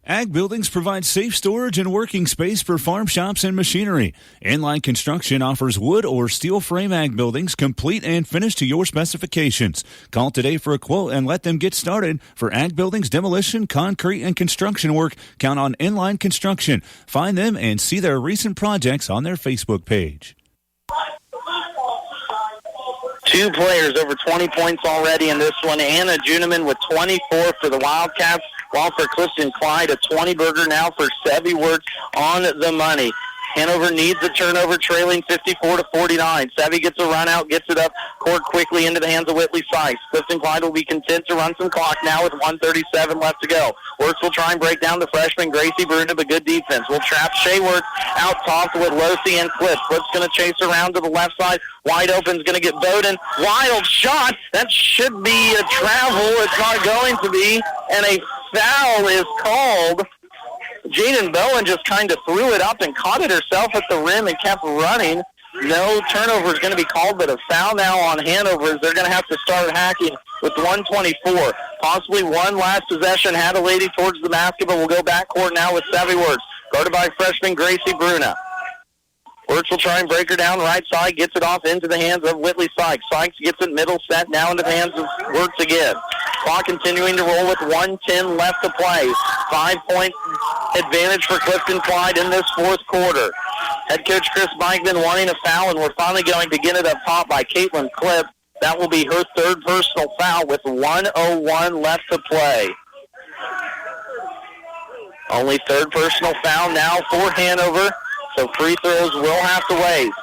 Ag Buildings provides safe storage and working space for farm shops and machinery. Inline Construction offers wood or steel frame ag buildings complete and finished to your specifications. Call today for a quote and let them get started. For ag buildings, demolition, concrete, and construction work, count on Inline Construction. Find them and see their recent projects on their Facebook page. 2 players over 20 points already in this one. Anna Juneman with 24 for the Wildcats. while for Clifton-Clyde, a 20-burger now for Sevy Wirtz on the money. Hanover needs a turnover, trailing 54-49. Sevy gets a run out, gets it up court quickly into the hands of Whitley Sykes. Clifton-Clyde will be content to run some clock now with 1:37 left to go. Wirtz will try and break down the freshman Gracie Bruna, but good defense. Will trap Shea Wirtz out top with Losey and Cliff. Cliff's going to chase around to the left side. Wide open's going to get Bowden. Wild shot. That should be a travel. It's not going to be. And a foul is called. Jaden Bowen just kind of threw it up and caught it herself at the rim and kept running. No turnover is going to be called, but a foul now on Hanover. They're going to have to start hacking with 1:24. Possibly one last possession. Had a lady towards the basket, but we'll go backcourt now with Sevy Wirtz. Guarded by freshman Gracie Bruna. Wirtz will try and break her down right side, gets it off into the hands of Whitley Sykes. Sykes gets it middle set, now into the hands of Wirtz again. Clock continuing to roll with 1:10 left to play. 5-point advantage for Clifton-Clyde in this fourth quarter. Head coach Chris Mikeman wanting a foul, and we're finally going to get it up top by Caitlin Clipp. That will be her third personal foul with 1:01 left to play. Only third personal foul now for Hanover. So free throws will have to wait.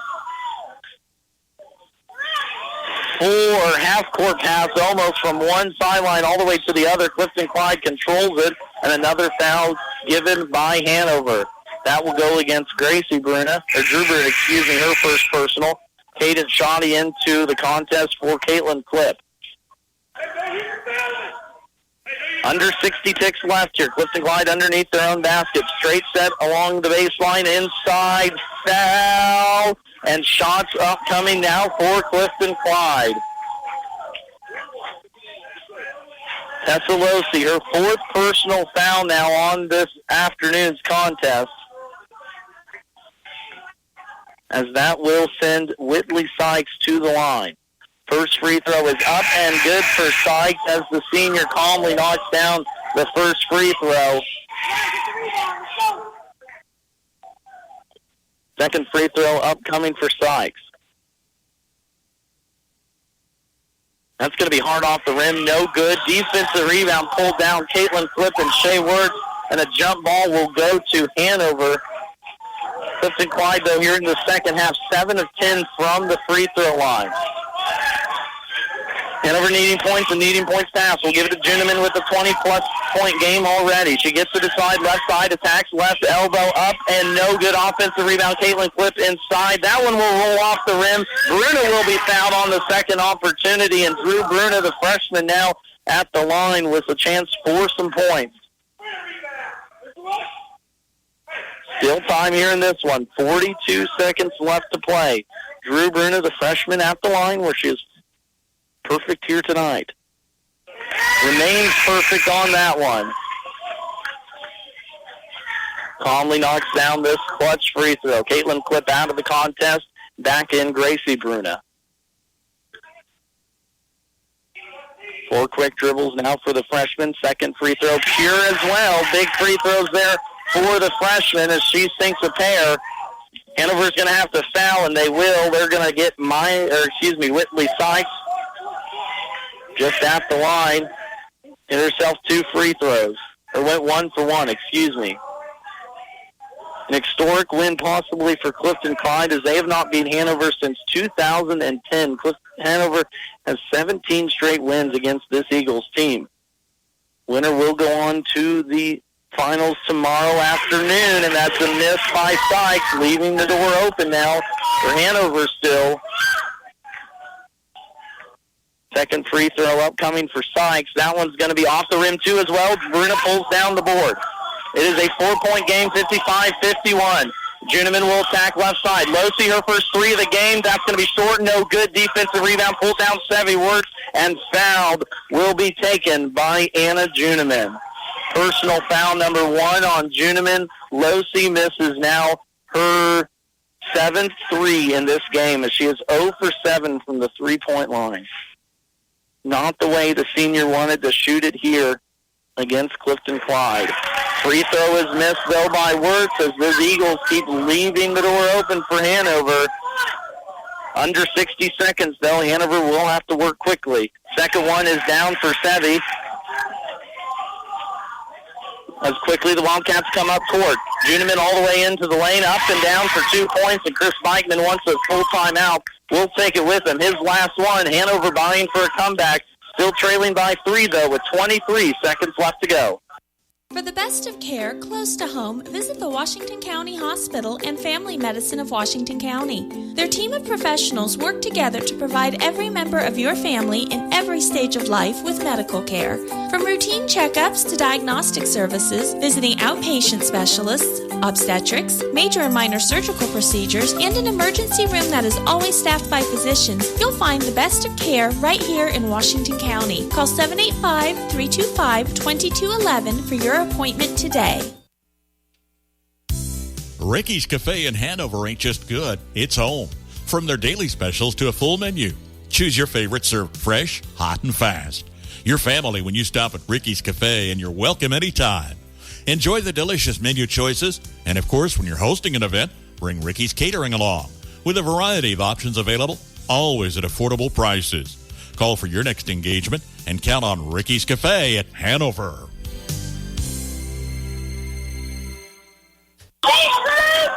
For half-court pass almost from one sideline all the way to the other. Clifton-Clyde controls it, and another foul given by Hanover. That will go against Gracie Bruna, or Drew Bruna, her first personal. Caden Shoddy into the contest for Caitlin Clipp. Under 60 ticks left here. Clifton-Clyde underneath their own basket. Straight set along the baseline. Inside foul. And shots upcoming now for Clifton-Clyde. Tessa Losey, her fourth personal foul now on this afternoon's contest. As that will send Whitley Sykes to the line. First free throw is up and good for Sykes as the senior calmly knocks down the first free throw. Second free throw upcoming for Sykes. That's going to be hard off the rim. No good. Defensive rebound pulled down. Caitlin Clipp and Shea Wirtz, and a jump ball will go to Hanover. Clifton-Clyde, though, here in the second half, 7 of 10 from the free throw line. Hanover needing points and needing points pass. We'll give it to Juneman with a 20-plus point game already. She gets to the side, left side, attacks, left elbow up, and no good offensive rebound. Caitlin Clipp inside. That one will roll off the rim. Bruna will be fouled on the second opportunity, and Drew Bruna, the freshman, now at the line with a chance for some points. Still time here in this one. 42 seconds left to play. Drew Bruna, the freshman, at the line where she is perfect here tonight. Remains perfect on that one. Calmly knocks down this clutch free throw. Caitlin Clipp out of the contest. Back in Gracie Bruna. 4 quick dribbles now for the freshman. Second free throw pure as well. Big free throws there for the freshman as she sinks a pair. Hanover's going to have to foul, and they will. They're going to get Whitley Sykes just at the line. Hit herself 2 free throws. Or went 1 for 1, excuse me. An historic win possibly for Clifton-Clyde as they have not beaten Hanover since 2010. Hanover has 17 straight wins against this Eagles team. Winner will go on to the finals tomorrow afternoon, and that's a miss by Sykes, leaving the door open now for Hanover still. Second free throw upcoming for Sykes. That one's going to be off the rim, too, as well. Bruna pulls down the board. It is a 4-point game, 55-51. Juneman will attack left side. Losey, her first 3 of the game. That's going to be short. No good. Defensive rebound. Pulled down Sevy Wirtz, and fouled will be taken by Anna Juneman. Personal foul number 1 on Juneman. Losey misses now her 7th 3 in this game as she is 0 for 7 from the 3-point line. Not the way the senior wanted to shoot it here against Clifton-Clyde. Free throw is missed, though, by Wirtz as the Eagles keep leaving the door open for Hanover. Under 60 seconds, though, Hanover will have to work quickly. Second one is down for Sevy. as quickly the Wildcats come up court. Juniman all the way into the lane, up and down for 2 points, and Chris Mikeman wants a full timeout. We'll take it with him. His last one, Hanover buying for a comeback. Still trailing by 3, though, with 23 seconds left to go. For the best of care close to home, visit the Washington County Hospital and Family Medicine of Washington County. Their team of professionals work together to provide every member of your family in every stage of life with medical care. From routine checkups to diagnostic services, visiting outpatient specialists, obstetrics, major and minor surgical procedures, and an emergency room that is always staffed by physicians, you'll find the best of care right here in Washington County. Call 785-325-2211 for your appointment today. Ricky's Cafe in Hanover ain't just good, it's home. From their daily specials to a full menu, choose your favorite served fresh, hot, and fast. Your family when you stop at Ricky's Cafe, and you're welcome anytime. Enjoy the delicious menu choices, and of course, when you're hosting an event, bring Ricky's Catering along. With a variety of options available, always at affordable prices. Call for your next engagement and count on Ricky's Cafe at Hanover.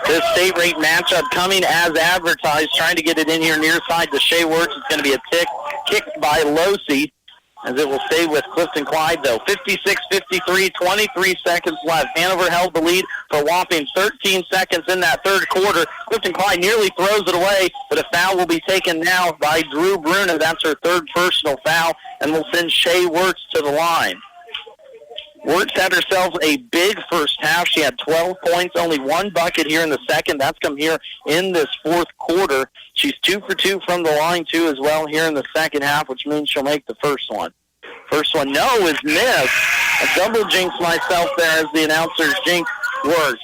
This state rate matchup coming as advertised, trying to get it in here near side to Shea Works. It's going to be a kick by Losey, as it will stay with Clifton-Clyde, though. 56-53, 23 seconds left. Hanover held the lead for a whopping 13 seconds in that third quarter. Clifton-Clyde nearly throws it away, but a foul will be taken now by Drew Bruna. That's her third personal foul, and will send Shea Works to the line. Works had herself a big first half. She had 12 points, only one bucket here in the second. That's come here in this fourth quarter. She's 2 for 2 from the line, too, as well here in the second half, which means she'll make the first one. First one, no, is missed. A double jinx myself there as the announcers jinx Works.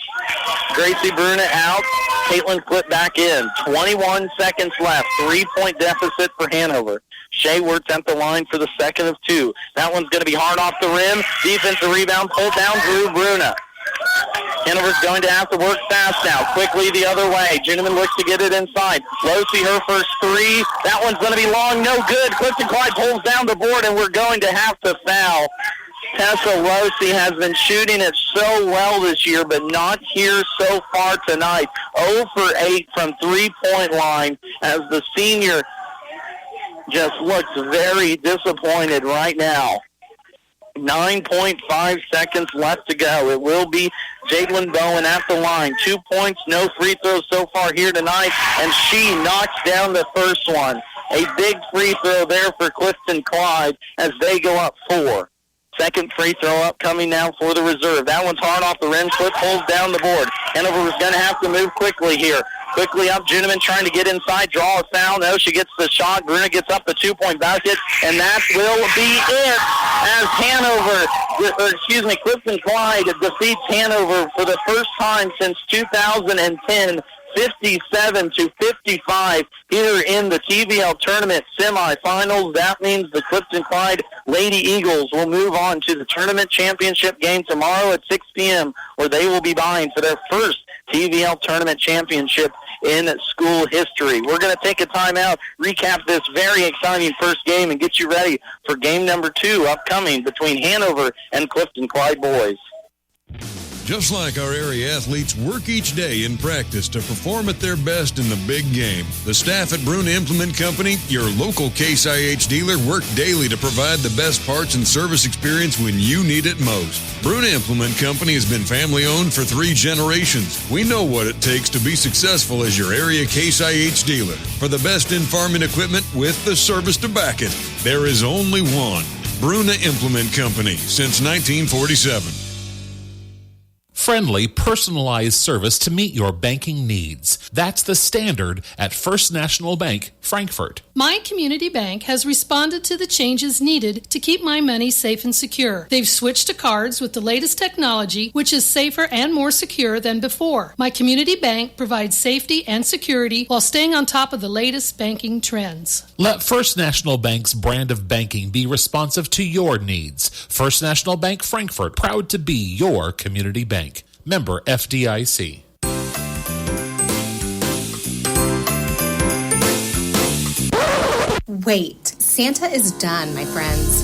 Gracie Bruna out. Caitlin Clip back in. 21 seconds left. 3-point deficit for Hanover. Shea Works at the line for the second of 2. That one's going to be hard off the rim. Defensive rebound pulled down Drew Bruna. Hanover's going to have to work fast now. Quickly the other way. Juniman looks to get it inside. Losey, her first 3. That one's going to be long. No good. Clifton-Clyde pulls down the board, and we're going to have to foul. Tessa Losey has been shooting it so well this year, but not here so far tonight. 0 for 8 from three-point line as the senior just looks very disappointed right now. 9.5 seconds left to go. It will be Jalen Bowen at the line. 2 points, no free throws so far here tonight, and she knocks down the first one. A big free throw there for Clifton-Clyde as they go up 4. Second free throw up coming now for the reserve. That one's hard off the rim. Clip pulls down the board. Hanover was going to have to move quickly here. Quickly up, Juniman trying to get inside, draw a foul. No, she gets the shot. Bruna gets up the 2-point basket, and that will be it as Clifton-Clyde defeats Hanover for the first time since 2010. 57-55 here in the TVL tournament semifinals. That means the Clifton-Clyde Lady Eagles will move on to the tournament championship game tomorrow at 6 p.m., where they will be vying for their first TVL tournament championship in school history. We're going to take a timeout, recap this very exciting first game, and get you ready for game number 2 upcoming between Hanover and Clifton-Clyde boys. Just like our area athletes work each day in practice to perform at their best in the big game, the staff at Bruna Implement Company, your local Case IH dealer, work daily to provide the best parts and service experience when you need it most. Bruna Implement Company has been family-owned for 3 generations. We know what it takes to be successful as your area Case IH dealer. For the best in farming equipment with the service to back it, there is only one. Bruna Implement Company, since 1947. Friendly, personalized service to meet your banking needs. That's the standard at First National Bank, Frankfort. My community bank has responded to the changes needed to keep my money safe and secure. They've switched to cards with the latest technology, which is safer and more secure than before. My community bank provides safety and security while staying on top of the latest banking trends. Let First National Bank's brand of banking be responsive to your needs. First National Bank, Frankfort, proud to be your community bank. Member FDIC. Wait, Santa is done, my friends.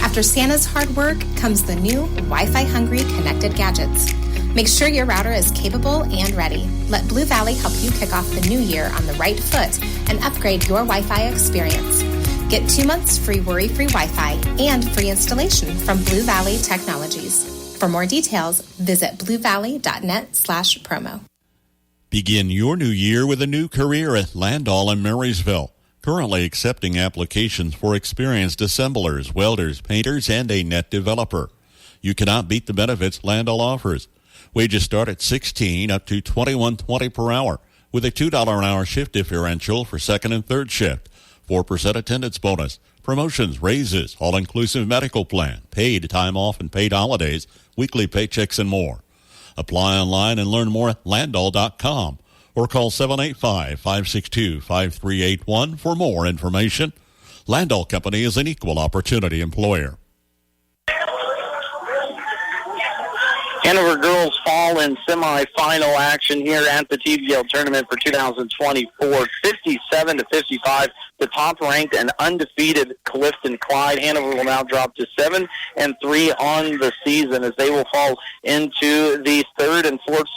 After Santa's hard work comes the new Wi-Fi hungry connected gadgets. Make sure your router is capable and ready. Let Blue Valley help you kick off the new year on the right foot and upgrade your Wi-Fi experience. Get 2 months free worry-free Wi-Fi and free installation from Blue Valley Technologies. For more details, visit bluevalley.net/promo. Begin your new year with a new career at Landall in Marysville. Currently accepting applications for experienced assemblers, welders, painters, and a net developer. You cannot beat the benefits Landall offers. Wages start at $16 up to $21.20 per hour with a $2 an hour shift differential for second and third shift. 4% attendance bonus, promotions, raises, all-inclusive medical plan, paid time off and paid holidays, weekly paychecks, and more. Apply online and learn more at Landall.com or call 785-562-5381 for more information. Landall Company is an equal opportunity employer. Hanover girls fall in semifinal action here at the TVL tournament for 2024, 57-55. The top-ranked and undefeated Clifton-Clyde. Hanover will now drop to 7-3 on the season as they will fall into the third and fourth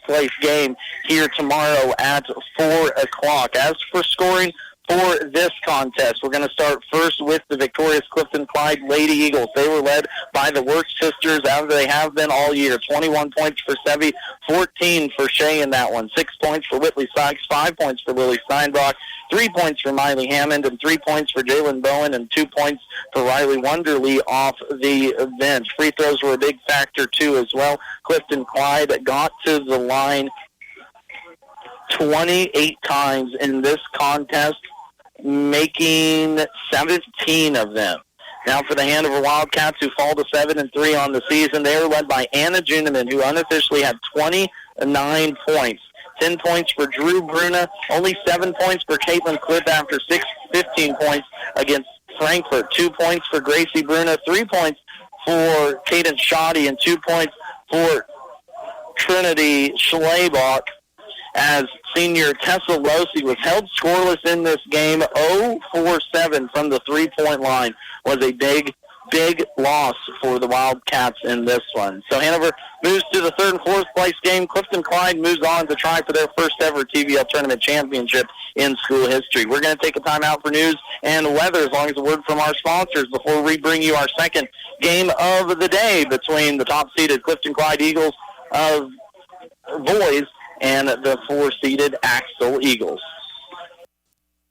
place game here tomorrow at 4 o'clock. As for scoring for this contest, we're going to start first with the victorious Clifton-Clyde Lady Eagles. They were led by the Work sisters, as they have been all year. 21 points for Sevy, 14 for Shea in that one. 6 points for Whitley Sykes, 5 points for Lily Steinbach, 3 points for Miley Hammond, and 3 points for Jalen Bowen, and 2 points for Riley Wonderly off the bench. Free throws were a big factor, too, as well. Clifton-Clyde got to the line 28 times in this contest, making 17 of them. Now for the Hanover Wildcats, who fall to 7-3 on the season, they are led by Anna Juneman, who unofficially had 29 points. 10 points for Drew Bruna, only 7 points for Caitlin Cliff after 15 points against Frankfurt. 2 points for Gracie Bruna, 3 points for Cadence Shoddy, and 2 points for Trinity Schlebach, as senior Tessa Losi was held scoreless in this game. 0-for-7 from the three-point line was a big loss for the Wildcats in this one. So Hanover moves to the third and fourth place game. Clifton-Clyde moves on to try for their first ever TVL tournament championship in school history. We're going to take a time out for news and weather, as long as a word from our sponsors, before we bring you our second game of the day between the top-seeded Clifton-Clyde Eagles of boys and the 4-seeded Axel Eagles.